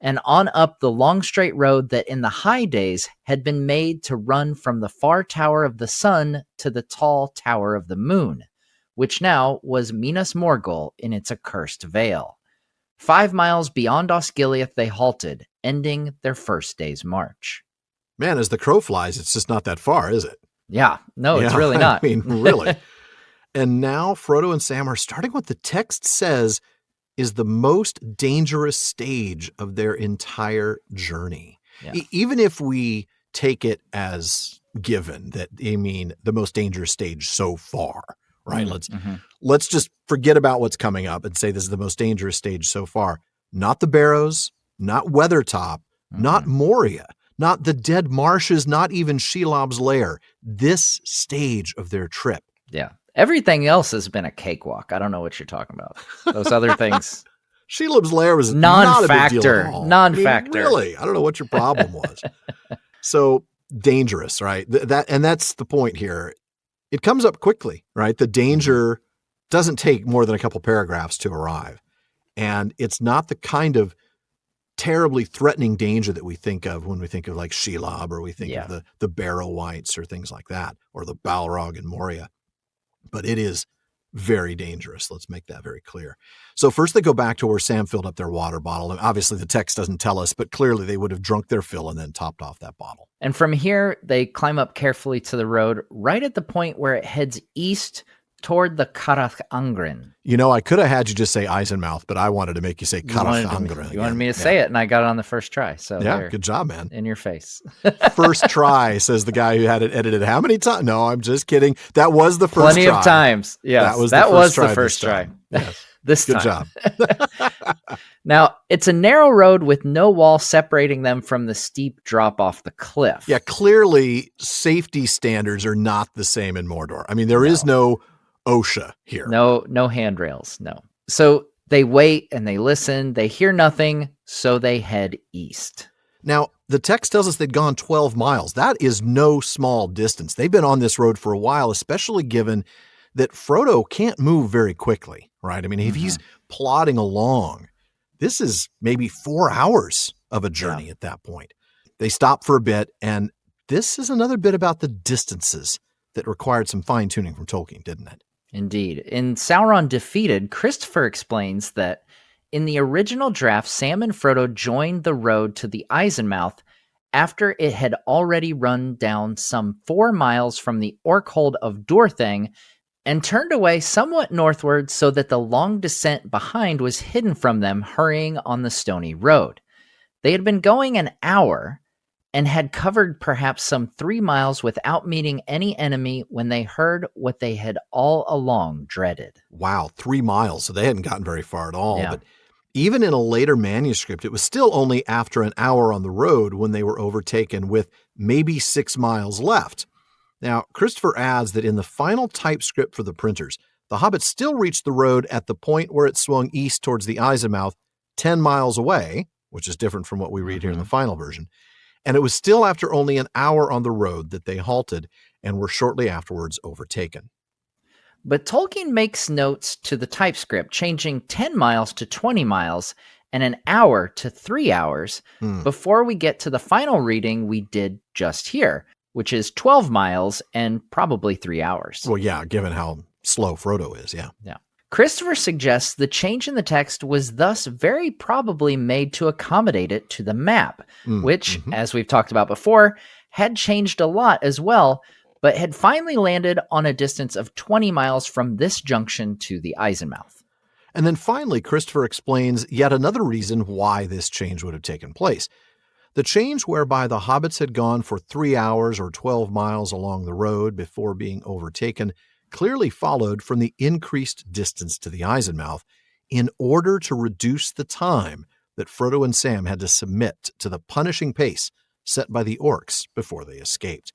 and on up the long straight road that in the high days had been made to run from the far Tower of the Sun to the tall Tower of the Moon, which now was Minas Morgul in its accursed vale. 5 miles beyond Osgiliath they halted, ending their first day's march." Man, as the crow flies, it's just not that far, is it? Yeah, no, it's really not. I mean, really. And now Frodo and Sam are starting what the text says is the most dangerous stage of their entire journey. Yeah. Even if we take it as given that they mean the most dangerous stage so far, right? Let's just forget about what's coming up and say this is the most dangerous stage so far. Not the Barrows, not Weathertop, not Moria, not the Dead Marshes, not even Shelob's Lair. This stage of their trip. Yeah. Everything else has been a cakewalk. I don't know what you're talking about. Those other things. Shelob's Lair was non-factor. not a big deal at all. Non-factor. I mean, really, I don't know what your problem was. So dangerous, right? That's the point here. It comes up quickly, right? The danger doesn't take more than a couple paragraphs to arrive. And it's not the kind of terribly threatening danger that we think of when we think of like Shelob, or we think of the Barrow Wights or things like that, or the Balrog and Moria. But it is very dangerous. Let's make that very clear. So first they go back to where Sam filled up their water bottle. And obviously the text doesn't tell us, but clearly they would have drunk their fill and then topped off that bottle. And from here, they climb up carefully to the road right at the point where it heads east toward the Carach Angren. You know, I could have had you just say Eisenmouth, but I wanted to make you say Carach Angren. You wanted me to say it, and I got it on the first try. So yeah, good job, man. In your face. First try, says the guy who had it edited. How many times? No, I'm just kidding. That was the first try. Plenty of times. Yes, that was the first try. Yes. This time. Good job. Now, it's a narrow road with no wall separating them from the steep drop off the cliff. Yeah, clearly safety standards are not the same in Mordor. I mean, there is no OSHA here. No handrails, no. So they wait and they listen. They hear nothing, so they head east. Now, the text tells us they'd gone 12 miles. That is no small distance. They've been on this road for a while, especially given that Frodo can't move very quickly, right? I mean, if he's plodding along, this is maybe 4 hours of a journey at that point. They stop for a bit, and this is another bit about the distances that required some fine-tuning from Tolkien, didn't it? Indeed. In Sauron Defeated, Christopher explains that in the original draft, Sam and Frodo joined the road to the Eisenmouth after it had already run down some 4 miles from the Orchold of Dorthang and turned away somewhat northward so that the long descent behind was hidden from them hurrying on the stony road. They had been going an hour and had covered perhaps some 3 miles without meeting any enemy when they heard what they had all along dreaded. Wow, 3 miles. So they hadn't gotten very far at all. Yeah. But even in a later manuscript, it was still only after an hour on the road when they were overtaken with maybe 6 miles left. Now, Christopher adds that in the final typescript for the printers, the hobbits still reached the road at the point where it swung east towards the Eisenmouth, 10 miles away, which is different from what we read here in the final version. And it was still after only an hour on the road that they halted and were shortly afterwards overtaken. But Tolkien makes notes to the typescript, changing 10 miles to 20 miles and an hour to 3 hours before we get to the final reading we did just here, which is 12 miles and probably 3 hours. Well, yeah, given how slow Frodo is, yeah. Christopher suggests the change in the text was thus very probably made to accommodate it to the map, which, as we've talked about before, had changed a lot as well, but had finally landed on a distance of 20 miles from this junction to the Eisenmouth. And then finally, Christopher explains yet another reason why this change would have taken place. The change whereby the hobbits had gone for 3 hours or 12 miles along the road before being overtaken clearly followed from the increased distance to the Eisenmouth in order to reduce the time that Frodo and Sam had to submit to the punishing pace set by the orcs before they escaped.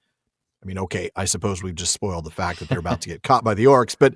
I mean, okay, I suppose we've just spoiled the fact that they're about to get caught by the orcs, but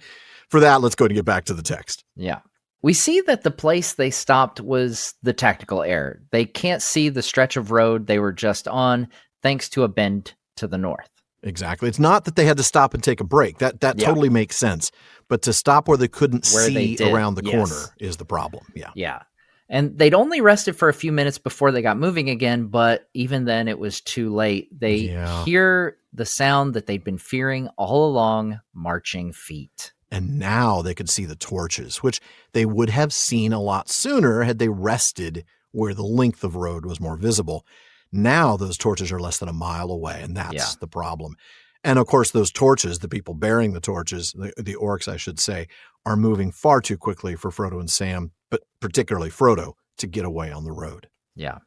for that, let's go and get back to the text. Yeah. We see that the place they stopped was the tactical error. They can't see the stretch of road they were just on thanks to a bend to the north. Exactly. It's not that they had to stop and take a break. That totally makes sense. But to stop where they couldn't see around the corner is the problem. Yeah. And they'd only rested for a few minutes before they got moving again, but even then it was too late. They hear the sound that they'd been fearing all along, marching feet. And now they could see the torches, which they would have seen a lot sooner had they rested where the length of road was more visible. Now those torches are less than a mile away, and that's the problem. And of course, those torches, the people bearing the torches, the orcs, I should say, are moving far too quickly for Frodo and Sam, but particularly Frodo, to get away on the road. Yeah.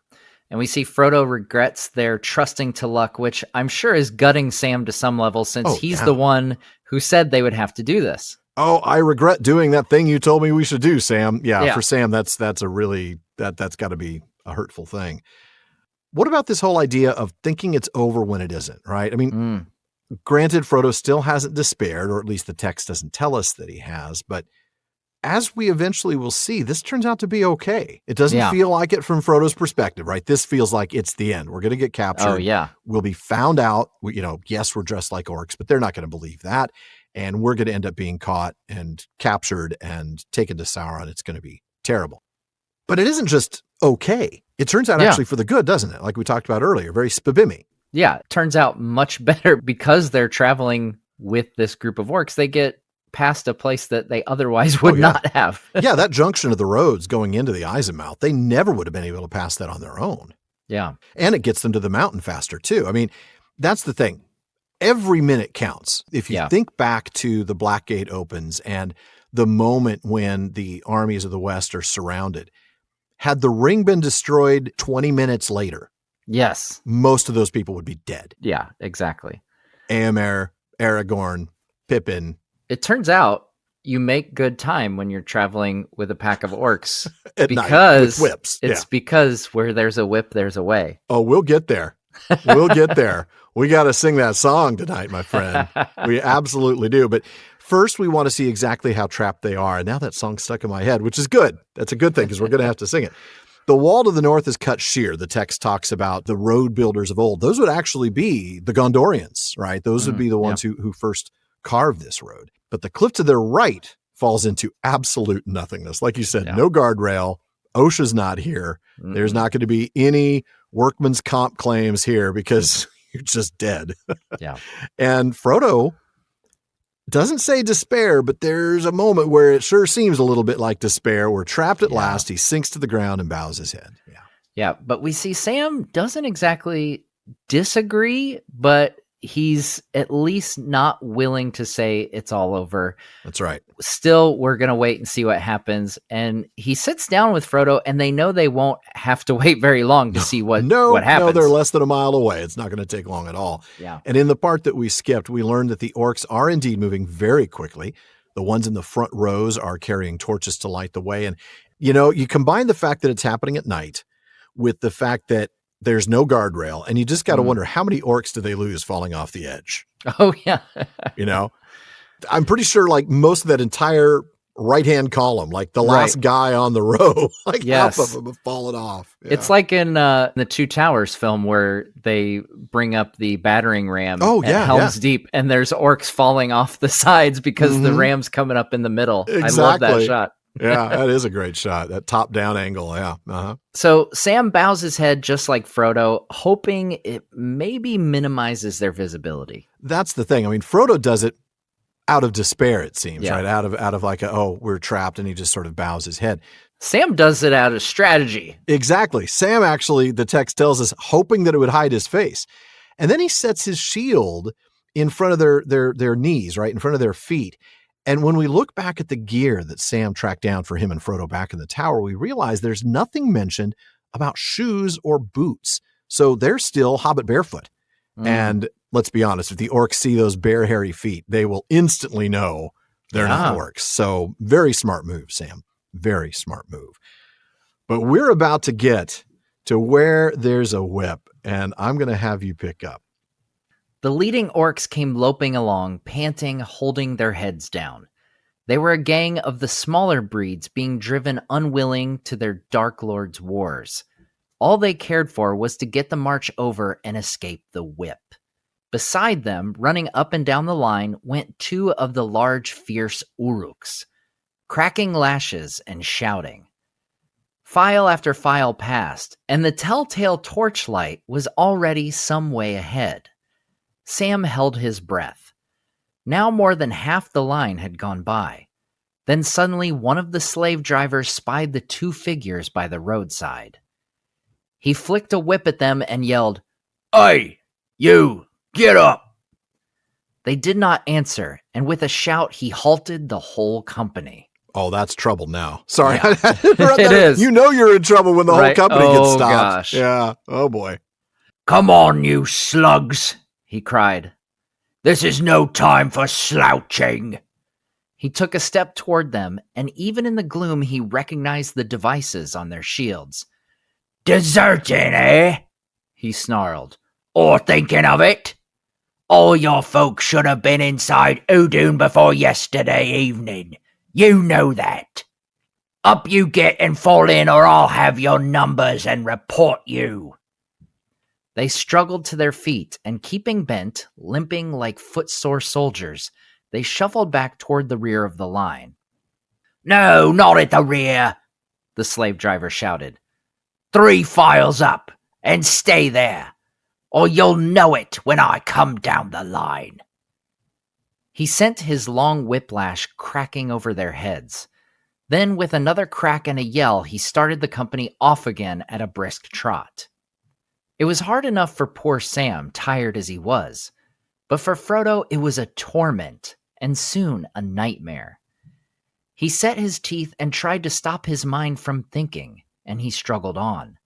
And we see Frodo regrets their trusting to luck, which I'm sure is gutting Sam to some level since he's the one who said they would have to do this. Oh, I regret doing that thing you told me we should do, Sam. Yeah. For Sam, that's a really, that's got to be a hurtful thing. What about this whole idea of thinking it's over when it isn't, right? I mean, granted, Frodo still hasn't despaired, or at least the text doesn't tell us that he has, but as we eventually will see, this turns out to be okay. It doesn't Yeah. feel like it from Frodo's perspective, right? This feels like it's the end. We're going to get captured. Oh, yeah. We'll be found out. Yes, we're dressed like orcs, but they're not going to believe that. And we're going to end up being caught and captured and taken to Sauron. It's going to be terrible. But it isn't just okay. It turns out actually for the good, doesn't it? Like we talked about earlier, very spibimmy. Yeah, it turns out much better because they're traveling with this group of orcs. They get past a place that they otherwise would not have. Yeah, that junction of the roads going into the Eisenmouth, they never would have been able to pass that on their own. Yeah. And it gets them to the mountain faster, too. I mean, that's the thing. Every minute counts. If you think back to the Black Gate opens and the moment when the armies of the West are surrounded, had the ring been destroyed 20 minutes later, yes, most of those people would be dead. Yeah, exactly. Éomer, Aragorn, Pippin. It turns out you make good time when you're traveling with a pack of orcs At because night, with whips. It's because where there's a whip, there's a way. Oh, we'll get there. We'll get there. We got to sing that song tonight, my friend. We absolutely do. But first, we want to see exactly how trapped they are. And now that song's stuck in my head, which is good. That's a good thing because we're going to have to sing it. The wall to the north is cut sheer. The text talks about the road builders of old. Those would actually be the Gondorians, right? Those would be the ones who first carved this road. But the cliff to their right falls into absolute nothingness. Like you said, no guardrail. OSHA's not here. Mm-hmm. There's not going to be any workman's comp claims here because you're just dead. Yeah. And Frodo doesn't say despair, but there's a moment where it sure seems a little bit like despair. We're trapped at last. He sinks to the ground and bows his head. Yeah. But we see Sam doesn't exactly disagree, but he's at least not willing to say it's all over. That's right. Still, we're going to wait and see what happens. And he sits down with Frodo, and they know they won't have to wait very long to see what happens. No, they're less than a mile away. It's not going to take long at all. Yeah. And in the part that we skipped, we learned that the orcs are indeed moving very quickly. The ones in the front rows are carrying torches to light the way. And, you combine the fact that it's happening at night with the fact that there's no guardrail, and you just got to wonder how many orcs did they lose falling off the edge? Oh, yeah. I'm pretty sure like most of that entire right-hand column, like the last guy on the row, like half of them have fallen off. Yeah. It's like in the Two Towers film where they bring up the battering ram at Helm's Deep, and there's orcs falling off the sides because the ram's coming up in the middle. Exactly. I love that shot. Yeah, that is a great shot. That top-down angle, yeah. Uh-huh. So Sam bows his head just like Frodo, hoping it maybe minimizes their visibility. That's the thing. I mean, Frodo does it out of despair, it seems, right? Out of like, we're trapped, and he just sort of bows his head. Sam does it out of strategy. Exactly. Sam actually, the text tells us, hoping that it would hide his face. And then he sets his shield in front of their knees, right? In front of their feet. And when we look back at the gear that Sam tracked down for him and Frodo back in the tower, we realize there's nothing mentioned about shoes or boots. So they're still Hobbit barefoot. And let's be honest, if the orcs see those bare, hairy feet, they will instantly know they're not orcs. So very smart move, Sam. Very smart move. But we're about to get to where there's a whip, and I'm going to have you pick up. The leading orcs came loping along, panting, holding their heads down. They were a gang of the smaller breeds being driven unwilling to their Dark Lord's wars. All they cared for was to get the march over and escape the whip. Beside them, running up and down the line, went two of the large, fierce Uruks, cracking lashes and shouting. File after file passed, and the telltale torchlight was already some way ahead. Sam held his breath. Now more than half the line had gone by. Then suddenly one of the slave drivers spied the two figures by the roadside. He flicked a whip at them and yelled, "Hey, you, get up!" They did not answer, and with a shout he halted the whole company. Oh, that's trouble now. Sorry. Yeah. It is. You know you're in trouble when the whole company gets stopped. Gosh. Yeah. Oh, boy. "Come on, you slugs," he cried. "This is no time for slouching." He took a step toward them, and even in the gloom he recognized the devices on their shields. "Deserting, eh?" he snarled. "Or thinking of it? All your folks should have been inside Udun before yesterday evening. You know that. Up you get and fall in, or I'll have your numbers and report you. They struggled to their feet, and keeping bent, limping like footsore soldiers, they shuffled back toward the rear of the line. No, not at the rear, the slave driver shouted. 3 files up, and stay there, or you'll know it when I come down the line. He sent his long whiplash cracking over their heads. Then, with another crack and a yell, he started the company off again at a brisk trot. It was hard enough for poor Sam, tired as he was. But for Frodo, it was a torment, and soon a nightmare. He set his teeth and tried to stop his mind from thinking, and he struggled on.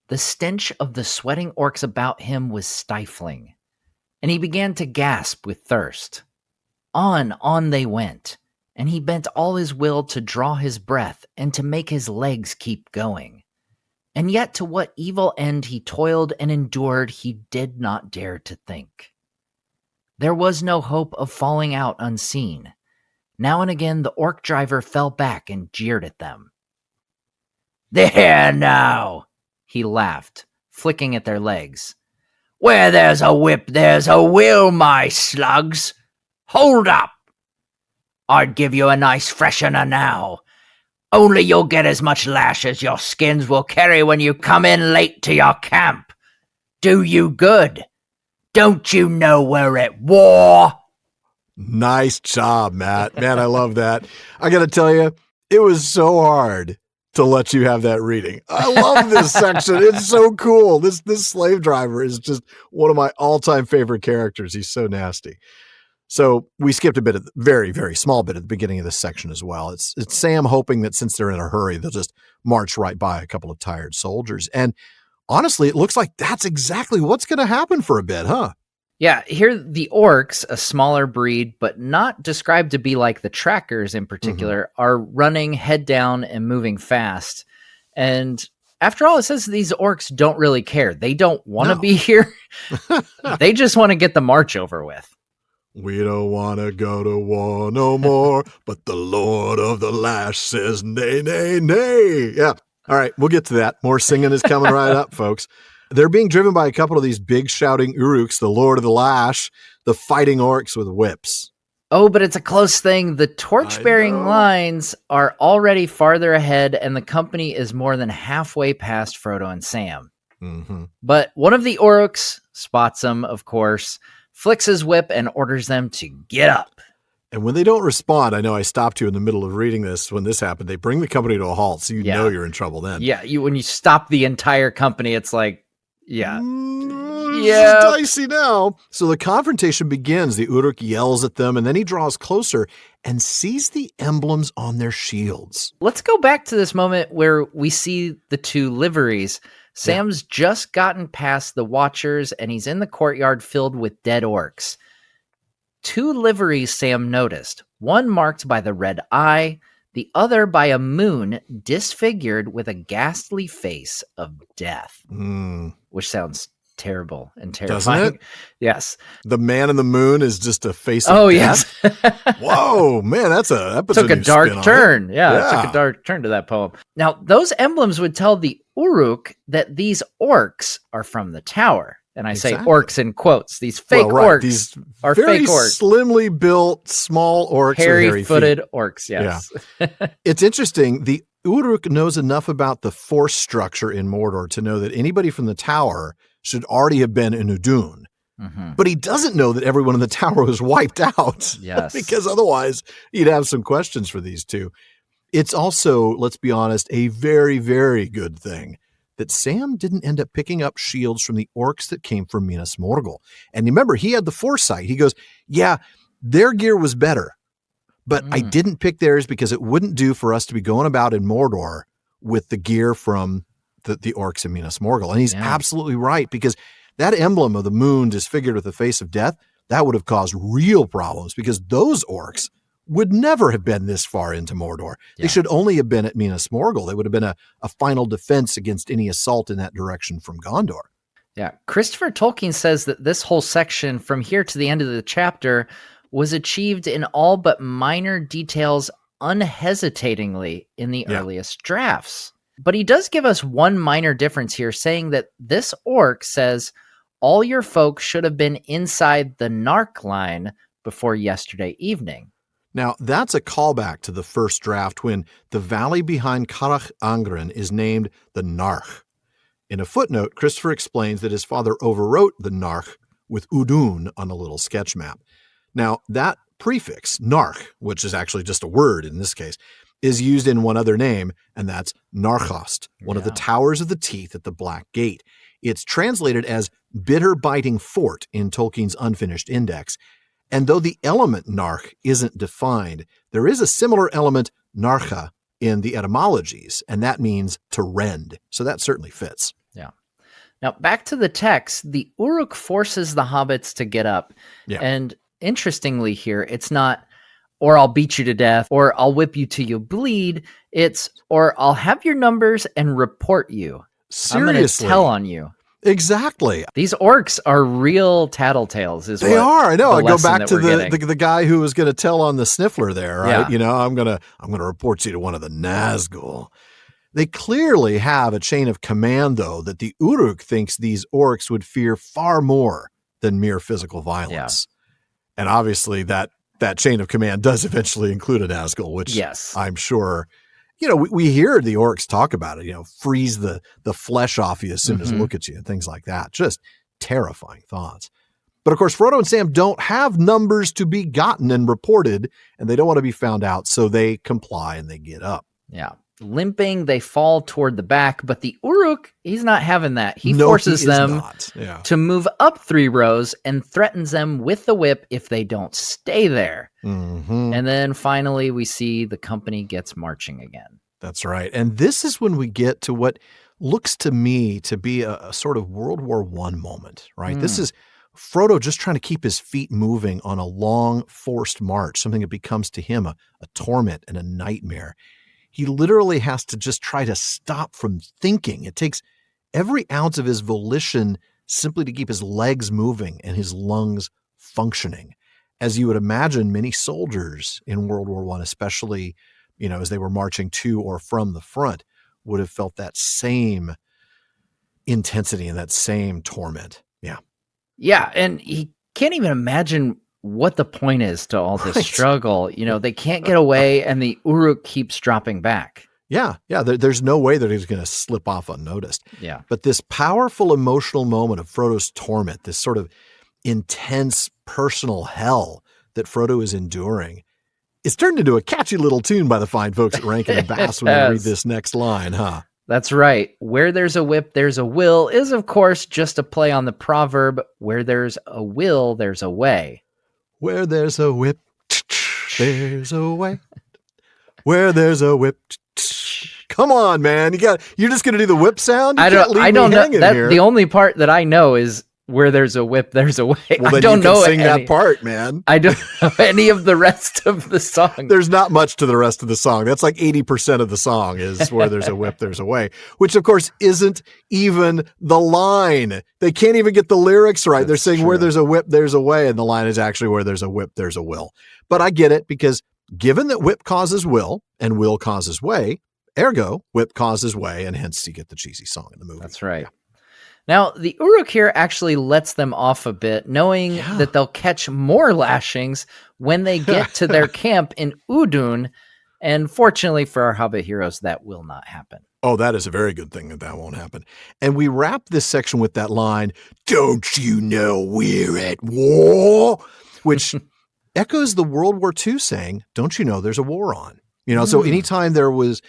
The stench of the sweating orcs about him was stifling, and he began to gasp with thirst. On they went, and he bent all his will to draw his breath and to make his legs keep going. And yet to what evil end he toiled and endured he did not dare to think. There was no hope of falling out unseen. Now and again the orc driver fell back and jeered at them. There now, he laughed, flicking at their legs. Where there's a whip, there's a will, my slugs. Hold up. I'd give you a nice freshener now. Only you'll get as much lash as your skins will carry when you come in late to your camp. Do you good. Don't you know we're at war? Nice job, Matt. Man, I love that. I got to tell you, it was so hard to let you have that reading. I love this section. It's so cool. This slave driver is just one of my all-time favorite characters. He's so nasty. So we skipped a bit of very, very small bit at the beginning of this section as well. It's Sam hoping that since they're in a hurry, they'll just march right by a couple of tired soldiers. And honestly, it looks like that's exactly what's going to happen for a bit, huh? Yeah, here the orcs, a smaller breed, but not described to be like the trackers in particular, are running head down and moving fast. And after all, it says these orcs don't really care. They don't want to be here. They just want to get the march over with. We don't want to go to war no more, but the Lord of the Lash says nay, nay, nay. Yeah. All right, we'll get to that. More singing is coming right up, folks. They're being driven by a couple of these big shouting Uruks, the Lord of the Lash, the fighting orcs with whips. Oh, but it's a close thing. The torch-bearing lines are already farther ahead, and the company is more than halfway past Frodo and Sam. Mm-hmm. But one of the orcs spots them, of course, flicks his whip and orders them to get up. And when they don't respond, I know I stopped you in the middle of reading this when this happened. They bring the company to a halt, so you know you're in trouble then. Yeah, when you stop the entire company, it's like, it's dicey now. So the confrontation begins. The Uruk yells at them, and then he draws closer and sees the emblems on their shields. Let's go back to this moment where we see the two liveries. Sam's just gotten past the Watchers, and he's in the courtyard filled with dead orcs. Two liveries Sam noticed, one marked by the red eye, the other by a moon disfigured with a ghastly face of death, which sounds terrible and terrifying. Doesn't it? Yes. The man in the moon is just a face of death? Yes. Whoa, man, that took a dark turn. Yeah, it took a dark turn to that poem. Now, those emblems would tell the Uruk that these orcs are from the tower. And I say orcs in quotes. These fake orcs These are very fake orcs. Slimly built, small orcs. Hairy-footed orcs, yes. Yeah. It's interesting. The Uruk knows enough about the force structure in Mordor to know that anybody from the tower should already have been in Udun. Mm-hmm. But he doesn't know that everyone in the tower was wiped out. Yes. Because otherwise, he'd have some questions for these two. It's also, let's be honest, a very, very good thing that Sam didn't end up picking up shields from the orcs that came from Minas Morgul. And remember, he had the foresight. He goes, yeah, their gear was better, but I didn't pick theirs because it wouldn't do for us to be going about in Mordor with the gear from the orcs in Minas Morgul. And he's absolutely right, because that emblem of the moon disfigured with the face of death, that would have caused real problems, because those orcs would never have been this far into Mordor. Yeah. They should only have been at Minas Morgul. They would have been a final defense against any assault in that direction from Gondor. Yeah. Christopher Tolkien says that this whole section from here to the end of the chapter was achieved in all but minor details unhesitatingly in the earliest drafts. But he does give us one minor difference here, saying that this orc says all your folk should have been inside the Nark line before yesterday evening. Now, that's a callback to the first draft when the valley behind Carach Angren is named the Narch. In a footnote, Christopher explains that his father overwrote the Narch with Udun on a little sketch map. Now, that prefix, Narch, which is actually just a word in this case, is used in one other name, and that's Narchost, one of the towers of the teeth at the Black Gate. It's translated as bitter biting fort in Tolkien's unfinished index. And though the element narch isn't defined, there is a similar element, narcha, in the etymologies, and that means to rend. So that certainly fits. Yeah. Now, back to the text, the Uruk forces the hobbits to get up. Yeah. And interestingly here, it's not, or I'll beat you to death, or I'll whip you till you bleed. It's, or I'll have your numbers and report you. Seriously. I'm going to tell on you. Exactly. These orcs are real tattletales. They are. I know. I go back to the guy who was going to tell on the Sniffler there, right? Yeah. You know, I'm gonna report you to one of the Nazgul. They clearly have a chain of command, though, that the Uruk thinks these orcs would fear far more than mere physical violence. Yeah. And obviously that chain of command does eventually include a Nazgul, which I'm sure. You know, we hear the orcs talk about it, you know, freeze the flesh off you as soon as look at you and things like that. Just terrifying thoughts. But of course, Frodo and Sam don't have numbers to be gotten and reported, and they don't want to be found out. So they comply and they get up. Yeah. Limping, they fall toward the back, but the Uruk, he's not having that. He forces them to move up 3 rows and threatens them with the whip if they don't stay there. Mm-hmm. And then finally, we see the company gets marching again. That's right. And this is when we get to what looks to me to be a sort of World War I moment, right? This is Frodo just trying to keep his feet moving on a long, forced march, something that becomes to him a torment and a nightmare. He literally has to just try to stop from thinking. It takes every ounce of his volition simply to keep his legs moving and his lungs functioning. As you would imagine, many soldiers in World War I, especially, you know, as they were marching to or from the front, would have felt that same intensity and that same torment. Yeah. Yeah. And he can't even imagine what the point is to all this struggle. You know, they can't get away and the Uruk keeps dropping back. Yeah. There's no way that he's going to slip off unnoticed. Yeah. But this powerful emotional moment of Frodo's torment, this sort of intense personal hell that Frodo is enduring, is turned into a catchy little tune by the fine folks at Rankin and Bass when they read this next line, huh? That's right. Where there's a whip, there's a will is, of course, just a play on the proverb, where there's a will, there's a way. Where there's a whip, there's a way. Where there's a whip. Come on, man. You're just going to do the whip sound? I don't know. The only part that I know is where there's a whip, there's a way. Well, I don't know sing that part, man. I don't know any of the rest of the song. There's not much to the rest of the song. That's like 80% of the song is where there's a whip, there's a way, which of course isn't even the line. They can't even get the lyrics right. They're saying where there's a whip, there's a way. And the line is actually where there's a whip, there's a will. But I get it, because given that whip causes will and will causes way, ergo whip causes way, and hence you get the cheesy song in the movie. That's right. Now, the Uruk here actually lets them off a bit, knowing that they'll catch more lashings when they get to their camp in Udun. And fortunately for our Hobbit heroes, that will not happen. Oh, that is a very good thing that won't happen. And we wrap this section with that line, "Don't you know we're at war?" Which echoes the World War II saying, "Don't you know there's a war on?" You know, so anytime there was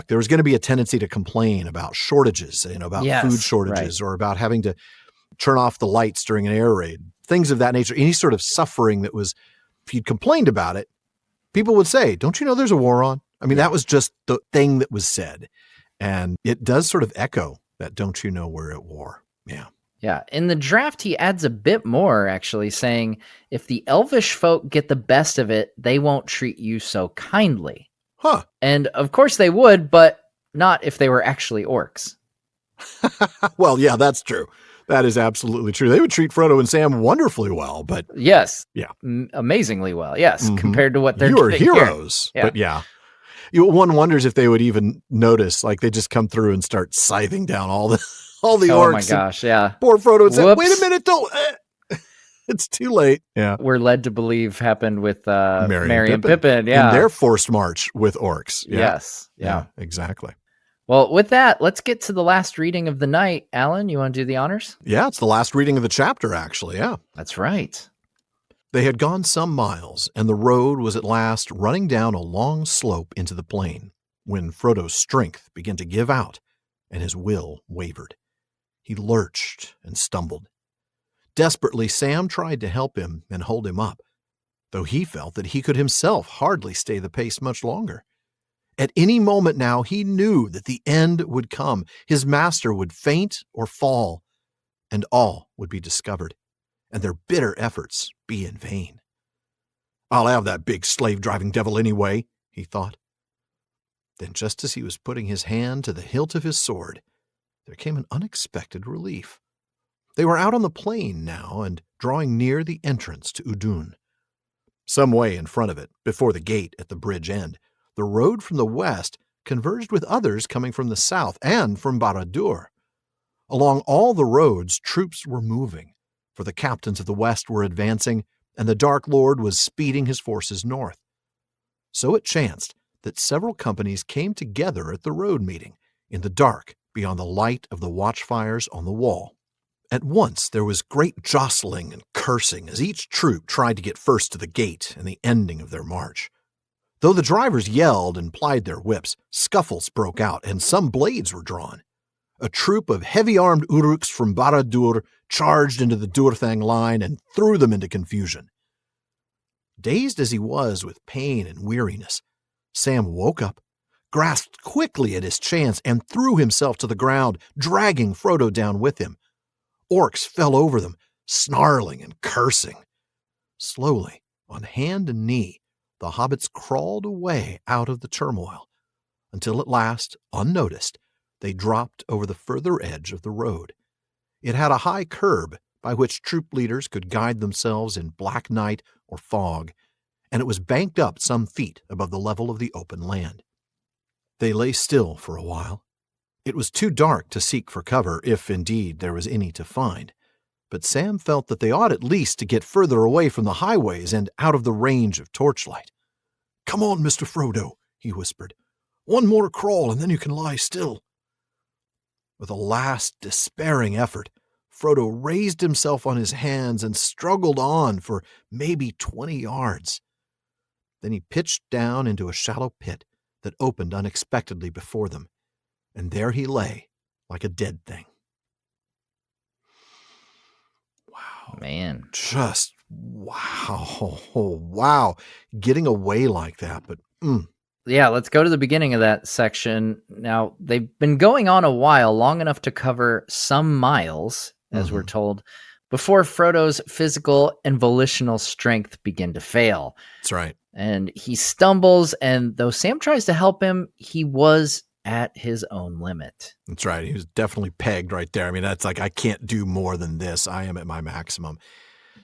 there was going to be a tendency to complain about shortages, you know, about food shortages, or about having to turn off the lights during an air raid, things of that nature. Any sort of suffering that was, if you'd complained about it, people would say, "Don't you know there's a war on?" I mean, that was just the thing that was said. And it does sort of echo that, "Don't you know we're at war?" Yeah. Yeah. In the draft, he adds a bit more, actually, saying, if the elvish folk get the best of it, they won't treat you so kindly. Huh. And of course they would, but not if they were actually orcs. Well, yeah, that's true. That is absolutely true. They would treat Frodo and Sam wonderfully well, but yes. Yeah. Amazingly well. Yes. Compared to what they're you are doing heroes. Here. But yeah. One wonders if they would even notice, like they just come through and start scything down all the orcs. Oh my gosh, yeah. Poor Frodo would say, Whoops. wait a minute, don't. It's too late. Yeah. We're led to believe happened with Merry and Pippin. In their forced march with orcs. Yeah. Yes. Yeah. Exactly. Well, with that, let's get to the last reading of the night. Alan, you want to do the honors? Yeah, it's the last reading of the chapter, actually. Yeah. That's right. They had gone some miles, and the road was at last running down a long slope into the plain, when Frodo's strength began to give out, and his will wavered. He lurched and stumbled. Desperately, Sam tried to help him and hold him up, though he felt that he could himself hardly stay the pace much longer. At any moment now, he knew that the end would come. His master would faint or fall, and all would be discovered, and their bitter efforts be in vain. I'll have that big slave-driving devil anyway, he thought. Then just as he was putting his hand to the hilt of his sword, there came an unexpected relief. They were out on the plain now and drawing near the entrance to Udun. Some way in front of it, before the gate at the bridge end, the road from the west converged with others coming from the south and from Barad-dûr. Along all the roads, troops were moving, for the captains of the west were advancing, and the Dark Lord was speeding his forces north. So it chanced that several companies came together at the road meeting, in the dark, beyond the light of the watchfires on the wall. At once there was great jostling and cursing as each troop tried to get first to the gate and the ending of their march. Though the drivers yelled and plied their whips, scuffles broke out and some blades were drawn. A troop of heavy-armed Uruks from Barad-dûr charged into the Durthang line and threw them into confusion. Dazed as he was with pain and weariness, Sam woke up, grasped quickly at his chance, and threw himself to the ground, dragging Frodo down with him. Orcs fell over them, snarling and cursing. Slowly, on hand and knee, the hobbits crawled away out of the turmoil, until at last, unnoticed, they dropped over the further edge of the road. It had a high curb by which troop leaders could guide themselves in black night or fog, and it was banked up some feet above the level of the open land. They lay still for a while. It was too dark to seek for cover, if indeed there was any to find, but Sam felt that they ought at least to get further away from the highways and out of the range of torchlight. "Come on, Mr. Frodo," he whispered. "One more crawl and then you can lie still." With a last despairing effort, Frodo raised himself on his hands and struggled on for maybe 20 yards. Then he pitched down into a shallow pit that opened unexpectedly before them, and there he lay like a dead thing. Wow. Man. Just wow. Wow. Getting away like that, but Yeah, let's go to the beginning of that section. Now, they've been going on a while, long enough to cover some miles, as we're told, before Frodo's physical and volitional strength begin to fail. That's right. And he stumbles, and though Sam tries to help him, he was at his own limit. That's right. He was definitely pegged right there. I mean, that's like, I can't do more than this. I am at my maximum.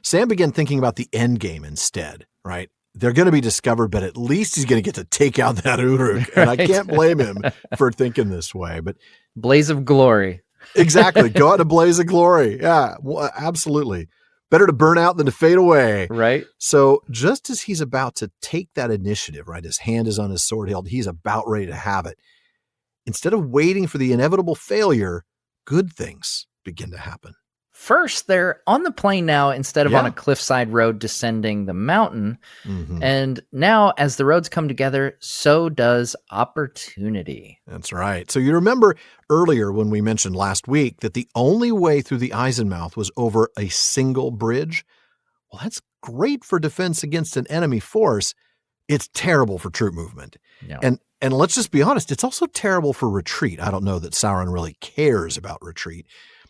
Sam began thinking about the end game instead, right? They're going to be discovered, but at least he's going to get to take out that Uruk. And Right. I can't blame him for thinking this way. But Blaze of glory. exactly. Go out in a blaze of glory. Yeah, well, absolutely. Better to burn out than to fade away. Right? So just as he's about to take that initiative, right, his hand is on his sword hilt, he's about ready to have it. Instead of waiting for the inevitable failure, good things begin to happen. First, they're on the plain now instead of Yeah. on a cliffside road descending the mountain. Mhm. And now, as the roads come together, so does opportunity. That's right. So you remember earlier when we mentioned last week that the only way through the Eisenmouth was over a single bridge? Well, that's great for defense against an enemy force. It's terrible for troop movement. Yeah. And let's just be honest, it's also terrible for retreat. I don't know that Sauron really cares about retreat.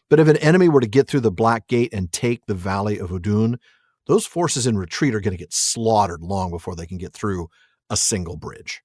But if an enemy were to get through the Black Gate and take the Valley of Udun, those forces in retreat are going to get slaughtered long before they can get through a single bridge.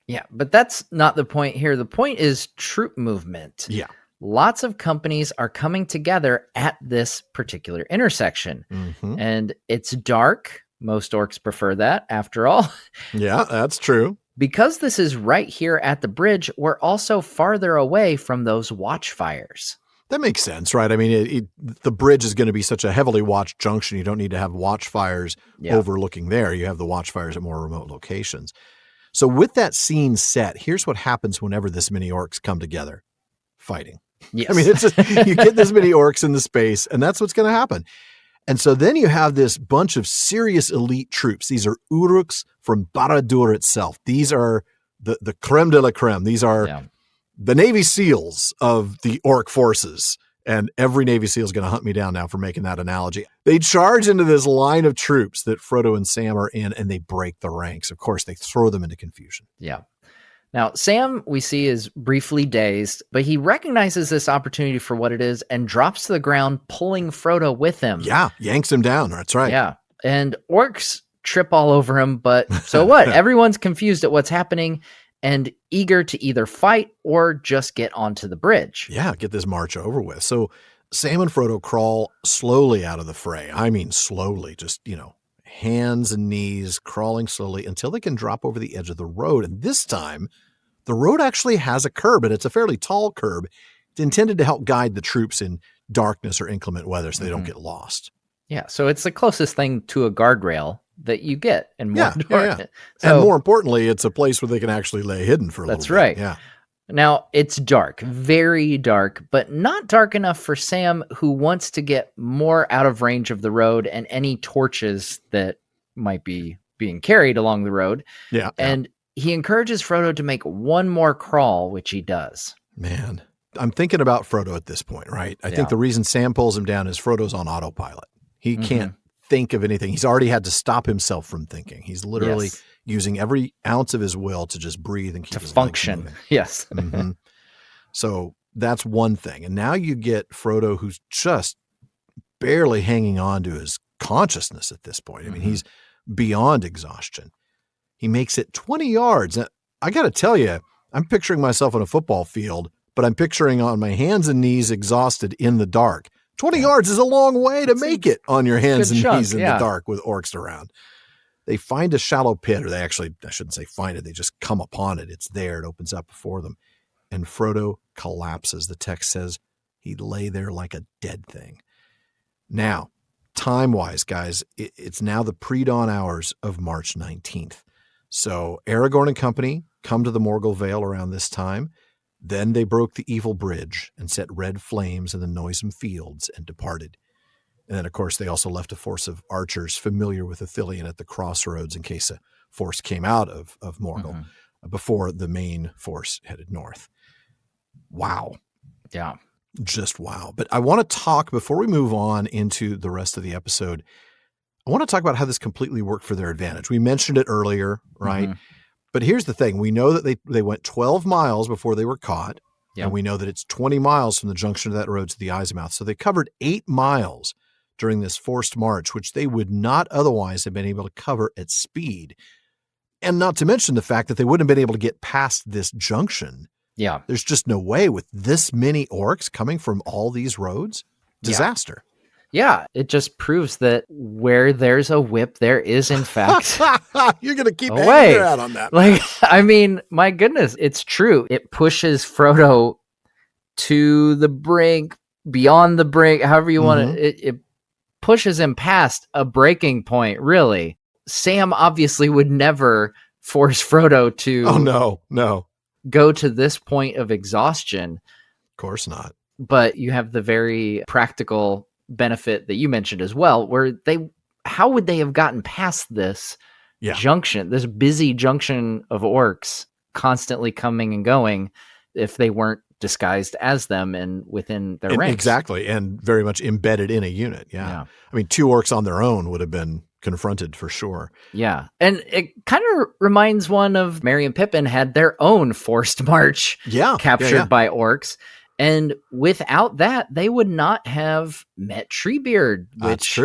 Yeah, but that's not the point here. The point is troop movement. Yeah. lots of companies are coming together at this particular intersection. And it's dark. Most orcs prefer that, after all. Yeah, that's true. Because this is right here at the bridge, we're also farther away from those watchfires. That makes sense, right? I mean, the bridge is going to be such a heavily watched junction. You don't need to have watchfires overlooking there. You have the watchfires at more remote locations. So with that scene set, here's what happens whenever this many orcs come together. Fighting. Yes. I mean, it's just, you get this many orcs in the space, and that's what's going to happen. And so then you have this bunch of serious elite troops. These are Uruks from Barad-dûr itself. These are the creme de la creme. These are the Navy SEALs of the orc forces. And every Navy SEAL is going to hunt me down now for making that analogy. They charge into this line of troops that Frodo and Sam are in, and they break the ranks. Of course, they throw them into confusion. Yeah. Now, Sam, we see, is briefly dazed, but he recognizes this opportunity for what it is and drops to the ground, pulling Frodo with him. Yeah, yanks him down. That's right. Yeah. And orcs trip all over him, but so what? Everyone's confused at what's happening and eager to either fight or just get onto the bridge. Yeah, get this march over with. So Sam and Frodo crawl slowly out of the fray. I mean, slowly, just, hands and knees, crawling slowly until they can drop over the edge of the road. And this time, the road actually has a curb, and it's a fairly tall curb. It's intended to help guide the troops in darkness or inclement weather so they don't get lost. Yeah, so it's the closest thing to a guardrail that you get in Mordor. Yeah. So, and more importantly, it's a place where they can actually lay hidden for a little bit. That's right. Yeah. Now, it's dark, very dark, but not dark enough for Sam, who wants to get more out of range of the road and any torches that might be being carried along the road. Yeah. And he encourages Frodo to make one more crawl, which he does. Man, I'm thinking about Frodo at this point, right? I think the reason Sam pulls him down is Frodo's on autopilot. He can't think of anything. He's already had to stop himself from thinking. He's literally using every ounce of his will to just breathe and keep his function. Legs moving. Yes. So that's one thing. And now you get Frodo, who's just barely hanging on to his consciousness at this point. I mean, he's beyond exhaustion. He makes it 20 yards. Now, I got to tell you, I'm picturing myself on a football field, but I'm picturing on my hands and knees exhausted in the dark. 20 yards is a long way to make it on your hands and knees in the dark with orcs around. They find a shallow pit, or they actually, I shouldn't say find it, they just come upon it. It's there. It opens up before them. And Frodo collapses. The text says he lay there like a dead thing. Now, time-wise, guys, it's now the pre-dawn hours of March 19th. So Aragorn and company come to the Morgul Vale around this time. Then they broke the evil bridge and set red flames in the noisome fields and departed. And then, of course, they also left a force of archers familiar with Ithilien at the crossroads in case a force came out of Morgul before the main force headed north. Wow. Yeah. Just wow. But I want to talk, before we move on into the rest of the episode, I want to talk about how this completely worked for their advantage. We mentioned it earlier, right? But here's the thing. We know that they went 12 miles before they were caught. Yep. And we know that it's 20 miles from the junction of that road to the Eyes-Mouth. So they covered 8 miles during this forced march, which they would not otherwise have been able to cover at speed. And not to mention the fact that they wouldn't have been able to get past this junction. Yeah. There's just no way with this many orcs coming from all these roads. Disaster. Yeah. It just proves that where there's a whip, there is, in fact, you're going to keep hanging your hat on that. Like, I mean, my goodness, it's true. It pushes Frodo to the brink, beyond the brink, however you want to, it pushes him past a breaking point, really. Sam obviously would never force Frodo to go to this point of exhaustion. Of course not. But you have the very practical benefit that you mentioned as well, where how would they have gotten past this junction, this busy junction of orcs constantly coming and going, if they weren't disguised as them and within their ranks? Exactly. And very much embedded in a unit. Yeah. I mean, 2 orcs on their own would have been confronted for sure. Yeah. And it kind of reminds one of Merry and Pippin had their own forced march captured by orcs. And without that, they would not have met Treebeard, which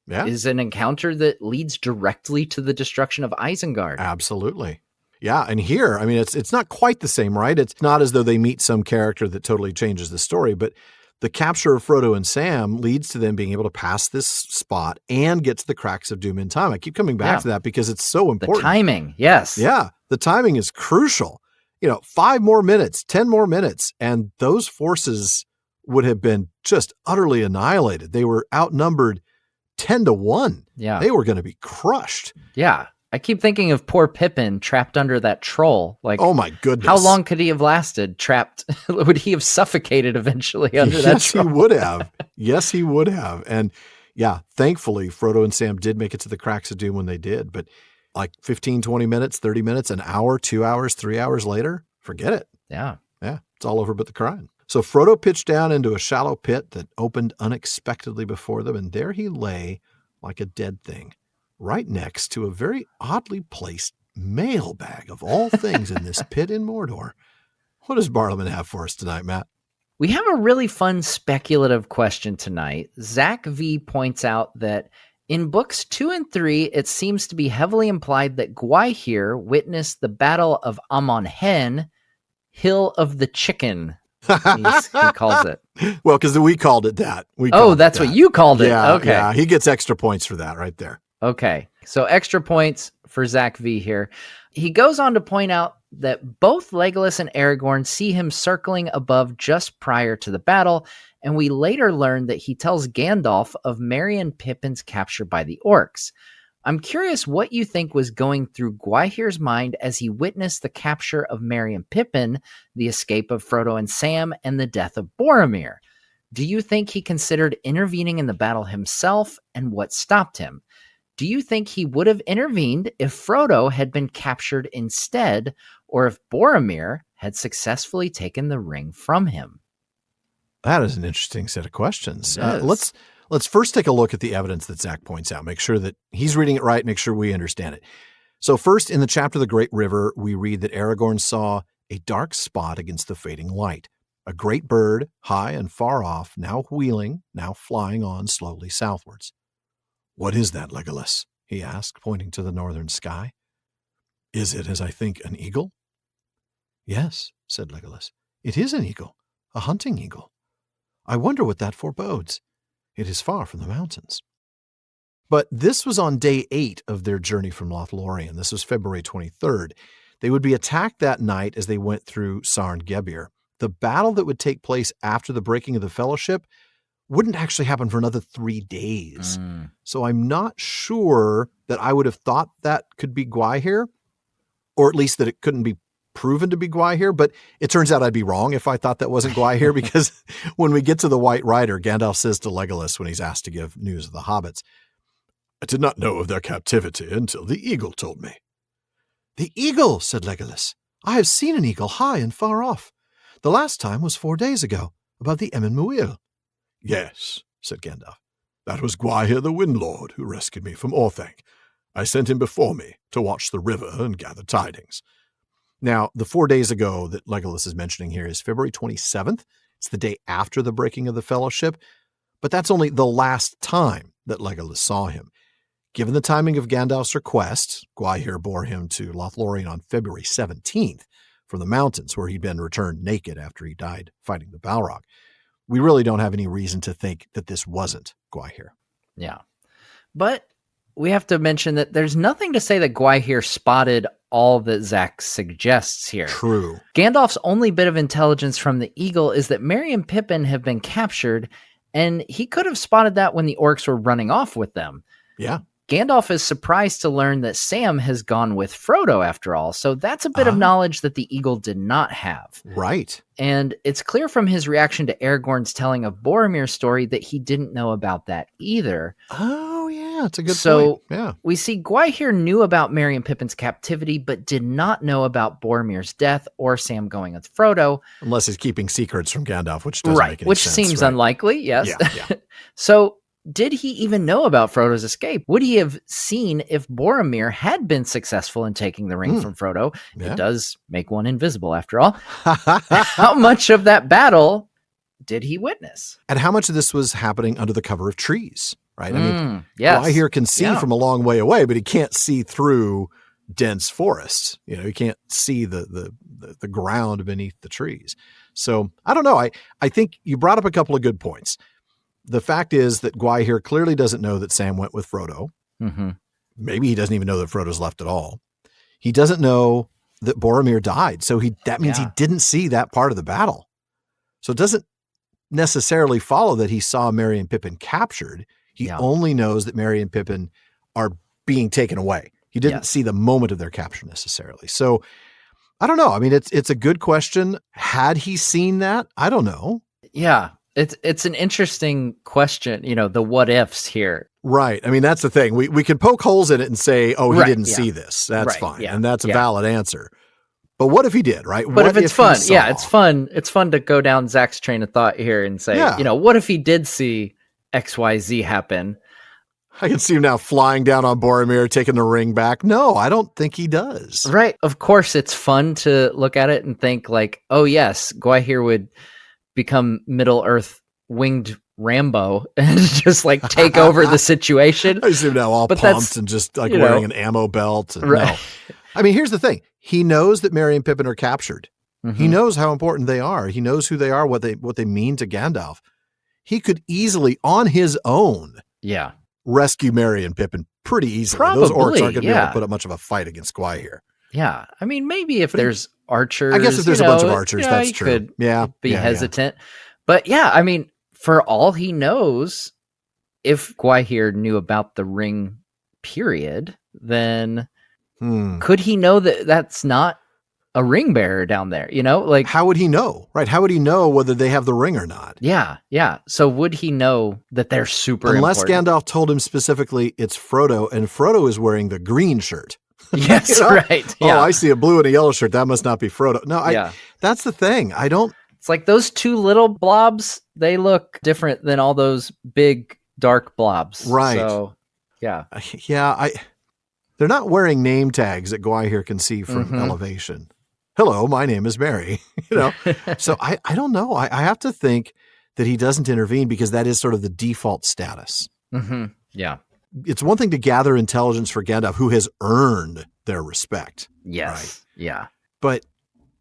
is an encounter that leads directly to the destruction of Isengard. Absolutely. Yeah, and here, I mean, it's not quite the same, right? It's not as though they meet some character that totally changes the story, but the capture of Frodo and Sam leads to them being able to pass this spot and get to the cracks of doom in time. I keep coming back to that because it's so important. The timing, yes. Yeah, the timing is crucial. 5 more minutes, 10 more minutes, and those forces would have been just utterly annihilated. They were outnumbered 10-1. Yeah. They were going to be crushed. Yeah. I keep thinking of poor Pippin trapped under that troll. Like, oh my goodness. How long could he have lasted trapped? Would he have suffocated eventually under that troll? Yes, he would have. Yes, he would have. And yeah, thankfully, Frodo and Sam did make it to the cracks of doom when they did. But like 15, 20 minutes, 30 minutes, an hour, 2 hours, 3 hours later, forget it. Yeah. Yeah, it's all over but the crying. So Frodo pitched down into a shallow pit that opened unexpectedly before them, and there he lay like a dead thing, right next to a very oddly placed mailbag of all things in this pit in Mordor. What does Barliman have for us tonight, Matt? We have a really fun speculative question tonight. Zach V points out that in books 2 and 3, it seems to be heavily implied that Gwaihir witnessed the Battle of Amon Hen, Hill of the Chicken. He calls it. Well, because we called it that. That's what you called it. Yeah, okay. Yeah, he gets extra points for that right there. Okay. So extra points for Zach V here. He goes on to point out that both Legolas and Aragorn see him circling above just prior to the battle, and we later learn that he tells Gandalf of Merry and Pippin's capture by the orcs. I'm curious what you think was going through Gwaihir's mind as he witnessed the capture of Merry and Pippin, the escape of Frodo and Sam, and the death of Boromir. Do you think he considered intervening in the battle himself, and what stopped him? Do you think he would have intervened if Frodo had been captured instead, or if Boromir had successfully taken the ring from him? That is an interesting set of questions. Let's first take a look at the evidence that Zach points out. Make sure that he's reading it right. Make sure we understand it. So first, in the chapter of the Great River, we read that Aragorn saw a dark spot against the fading light. A great bird, high and far off, now wheeling, now flying on slowly southwards. "What is that, Legolas?" he asked, pointing to the northern sky. "Is it, as I think, an eagle?" "Yes," said Legolas. "It is an eagle, a hunting eagle. I wonder what that forebodes. It is far from the mountains." But this was on day 8 of their journey from Lothlorien. This was February 23rd. They would be attacked that night as they went through Sarn Gebir. The battle that would take place after the breaking of the Fellowship wouldn't actually happen for another 3 days. So I'm not sure that I would have thought that could be Gwaihir, or at least that it couldn't be proven to be Gwaihir, but it turns out I'd be wrong if I thought that wasn't Gwaihir, because when we get to the White Rider, Gandalf says to Legolas when he's asked to give news of the hobbits, "I did not know of their captivity until the eagle told me." "The eagle," said Legolas. "I have seen an eagle high and far off. The last time was 4 days ago, above the Emyn Muil." "Yes," said Gandalf. "That was Gwaihir the Windlord who rescued me from Orthanc. I sent him before me to watch the river and gather tidings." Now, the 4 days ago that Legolas is mentioning here is February 27th. It's the day after the breaking of the Fellowship, but that's only the last time that Legolas saw him. Given the timing of Gandalf's request, Gwaihir bore him to Lothlorien on February 17th from the mountains where he'd been returned naked after he died fighting the Balrog. We really don't have any reason to think that this wasn't Gwaihir. Yeah. But we have to mention that there's nothing to say that Gwaihir spotted all that Zach suggests here. True. Gandalf's only bit of intelligence from the eagle is that Merry and Pippin have been captured, and he could have spotted that when the orcs were running off with them. Yeah. Gandalf is surprised to learn that Sam has gone with Frodo after all, so that's a bit of knowledge that the eagle did not have. Right. And it's clear from his reaction to Aragorn's telling of Boromir's story that he didn't know about that either. Oh, yeah, it's a good point. So yeah. We see Gwaihir knew about Merry and Pippin's captivity, but did not know about Boromir's death or Sam going with Frodo. Unless he's keeping secrets from Gandalf, which doesn't make any which sense. Seems unlikely, yes. Yeah. So did he even know about Frodo's escape? Would he have seen if Boromir had been successful in taking the ring from Frodo? Yeah. It does make one invisible, after all. How much of that battle did he witness? And how much of this was happening under the cover of trees, right? I mean, yes. Gwaihir can see from a long way away, but he can't see through dense forests. You can't see the ground beneath the trees. So I don't know. I think you brought up a couple of good points. The fact is that Gwaihir clearly doesn't know that Sam went with Frodo. Mm-hmm. Maybe he doesn't even know that Frodo's left at all. He doesn't know that Boromir died. So that means he didn't see that part of the battle. So it doesn't necessarily follow that he saw Merry and Pippin captured. He only knows that Merry and Pippin are being taken away. He didn't see the moment of their capture necessarily. So I don't know. I mean, it's a good question. Had he seen that? I don't know. Yeah. It's an interesting question, the what ifs here. Right. I mean, that's the thing. We could poke holes in it and say, oh, he didn't see this. That's fine. Yeah, and that's a valid answer. But what if he did, right? But if it's fun, it's fun. It's fun to go down Zach's train of thought here and say, what if he did see XYZ happen? I can see him now flying down on Boromir, taking the ring back. No, I don't think he does. Right. Of course, it's fun to look at it and think like, oh, yes, Gwaihir would become Middle-earth winged Rambo and just like take over the situation. I see him now all pumped and just like wearing an ammo belt. And no. I mean, here's the thing. He knows that Merry and Pippin are captured. Mm-hmm. He knows how important they are. He knows who they are, what they mean to Gandalf. He could easily, on his own, rescue Merry and Pippin pretty easily. Probably, those orcs aren't going to be able to put up much of a fight against Gwaihir. Yeah. I mean, maybe if there's archers. I guess if there's a bunch of archers, that's true. Could be hesitant. But I mean, for all he knows, if Gwaihir knew about the ring period, then could he know that that's not a ring bearer down there? Like how would he know? Right? How would he know whether they have the ring or not? Yeah. So would he know that they're super Unless important? Gandalf told him specifically it's Frodo, and Frodo is wearing the green shirt. Yes, right. Yeah. Oh, I see a blue and a yellow shirt. That must not be Frodo. No, that's the thing. It's like those two little blobs, they look different than all those big dark blobs. Right. So, yeah. They're not wearing name tags that Gwaihir can see from elevation. Hello, my name is Merry. So I don't know. I have to think that he doesn't intervene because that is sort of the default status. Mm-hmm. Yeah. It's one thing to gather intelligence for Gandalf, who has earned their respect. Yes. Right? Yeah. But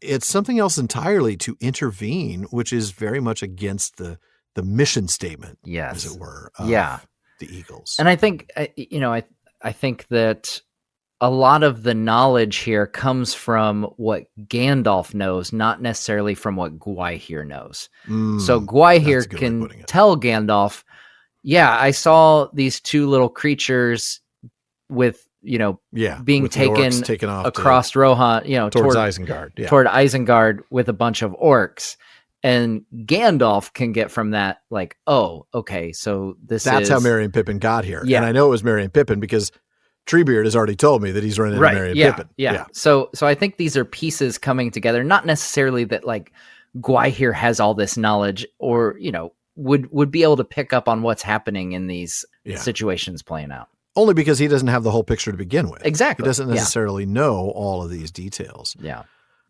it's something else entirely to intervene, which is very much against the mission statement, as it were, of the Eagles. And I think, I think that a lot of the knowledge here comes from what Gandalf knows, not necessarily from what Gwaihir knows. So Gwaihir can tell Gandalf, I saw these two little creatures with, being taken off across Rohan, towards Isengard. Toward Isengard with a bunch of orcs. And Gandalf can get from that, like, oh, okay, so that's how Merry and Pippin got here. Yeah. And I know it was Merry and Pippin because Treebeard has already told me that he's running into Merry and Pippin. Yeah. So I think these are pieces coming together, not necessarily that like Gwaihir has all this knowledge or, would be able to pick up on what's happening in these situations playing out. Only because he doesn't have the whole picture to begin with. Exactly. He doesn't necessarily know all of these details. Yeah.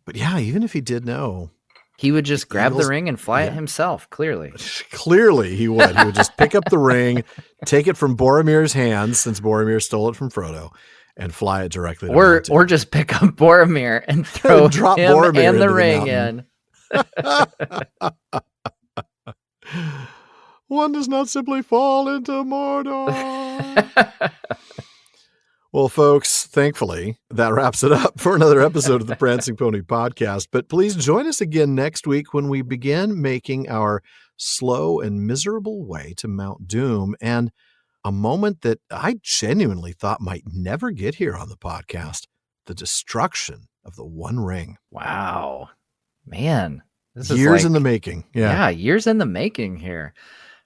But even if he did know, he would just grab the ring and fly it himself, clearly. Clearly he would. He would just pick up the ring, take it from Boromir's hands, since Boromir stole it from Frodo, and fly it directly to the mountain. Or just pick up Boromir and throw drop him Boromir and the ring in. One does not simply fall into Mordor. Well, folks, thankfully, that wraps it up for another episode of the Prancing Pony Podcast. But please join us again next week when we begin making our slow and miserable way to Mount Doom, and a moment that I genuinely thought might never get here on the podcast, the destruction of the One Ring. Wow. Man. This is years in the making. Yeah, years in the making here.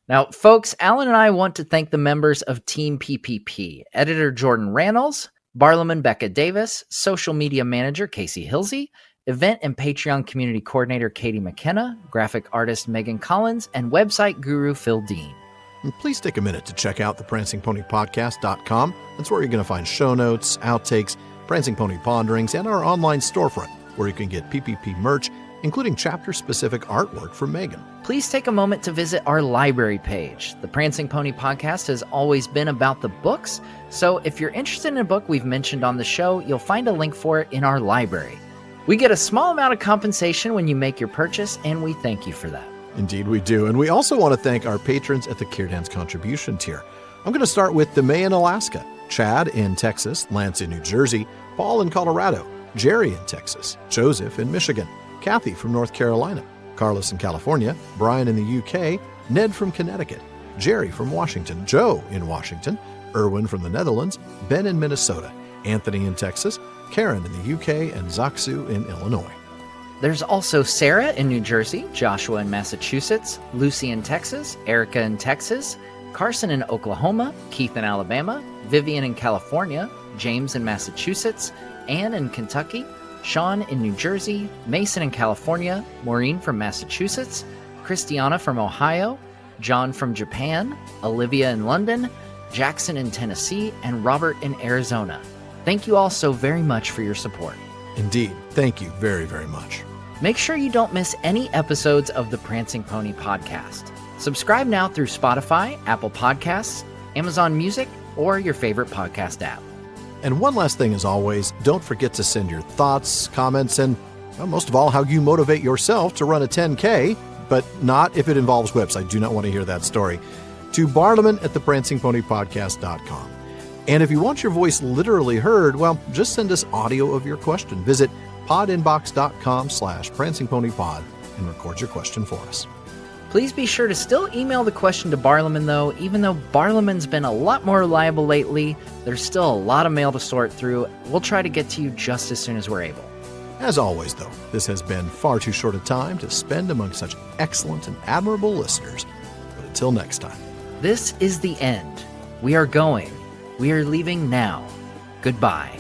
Now, folks, Alan and I want to thank the members of Team PPP, editor Jordan Rannells, Barlaman Becca Davis, social media manager Casey Hilsey, event and Patreon community coordinator Katie McKenna, graphic artist Megan Collins, and website guru Phil Dean. And please take a minute to check out the prancingponypodcast.com. That's where you're going to find show notes, outtakes, Prancing Pony ponderings, and our online storefront, where you can get PPP merch including chapter-specific artwork from Megan. Please take a moment to visit our library page. The Prancing Pony podcast has always been about the books, so if you're interested in a book we've mentioned on the show, you'll find a link for it in our library. We get a small amount of compensation when you make your purchase, and we thank you for that. Indeed we do, and we also want to thank our patrons at the Kierdan's contribution tier. I'm going to start with Demay in Alaska, Chad in Texas, Lance in New Jersey, Paul in Colorado, Jerry in Texas, Joseph in Michigan, Kathy from North Carolina, Carlos in California, Brian in the UK, Ned from Connecticut, Jerry from Washington, Joe in Washington, Erwin from the Netherlands, Ben in Minnesota, Anthony in Texas, Karen in the UK, and Zaksu in Illinois. There's also Sarah in New Jersey, Joshua in Massachusetts, Lucy in Texas, Erica in Texas, Carson in Oklahoma, Keith in Alabama, Vivian in California, James in Massachusetts, Anne in Kentucky, Sean in New Jersey, Mason in California, Maureen from Massachusetts, Christiana from Ohio, John from Japan, Olivia in London, Jackson in Tennessee, and Robert in Arizona. Thank you all so very much for your support. Indeed, thank you very, very much. Make sure you don't miss any episodes of the Prancing Pony podcast. Subscribe now through Spotify, Apple Podcasts, Amazon Music, or your favorite podcast app. And one last thing as always, don't forget to send your thoughts, comments, and well, most of all, how you motivate yourself to run a 10K, but not if it involves whips. I do not want to hear that story. To barliman@theprancingponypodcast.com. And if you want your voice literally heard, well, just send us audio of your question. Visit podinbox.com/prancingponypod and record your question for us. Please be sure to still email the question to Barliman, though. Even though Barliman's been a lot more reliable lately, there's still a lot of mail to sort through. We'll try to get to you just as soon as we're able. As always, though, this has been far too short a time to spend among such excellent and admirable listeners. But until next time. This is the end. We are going. We are leaving now. Goodbye.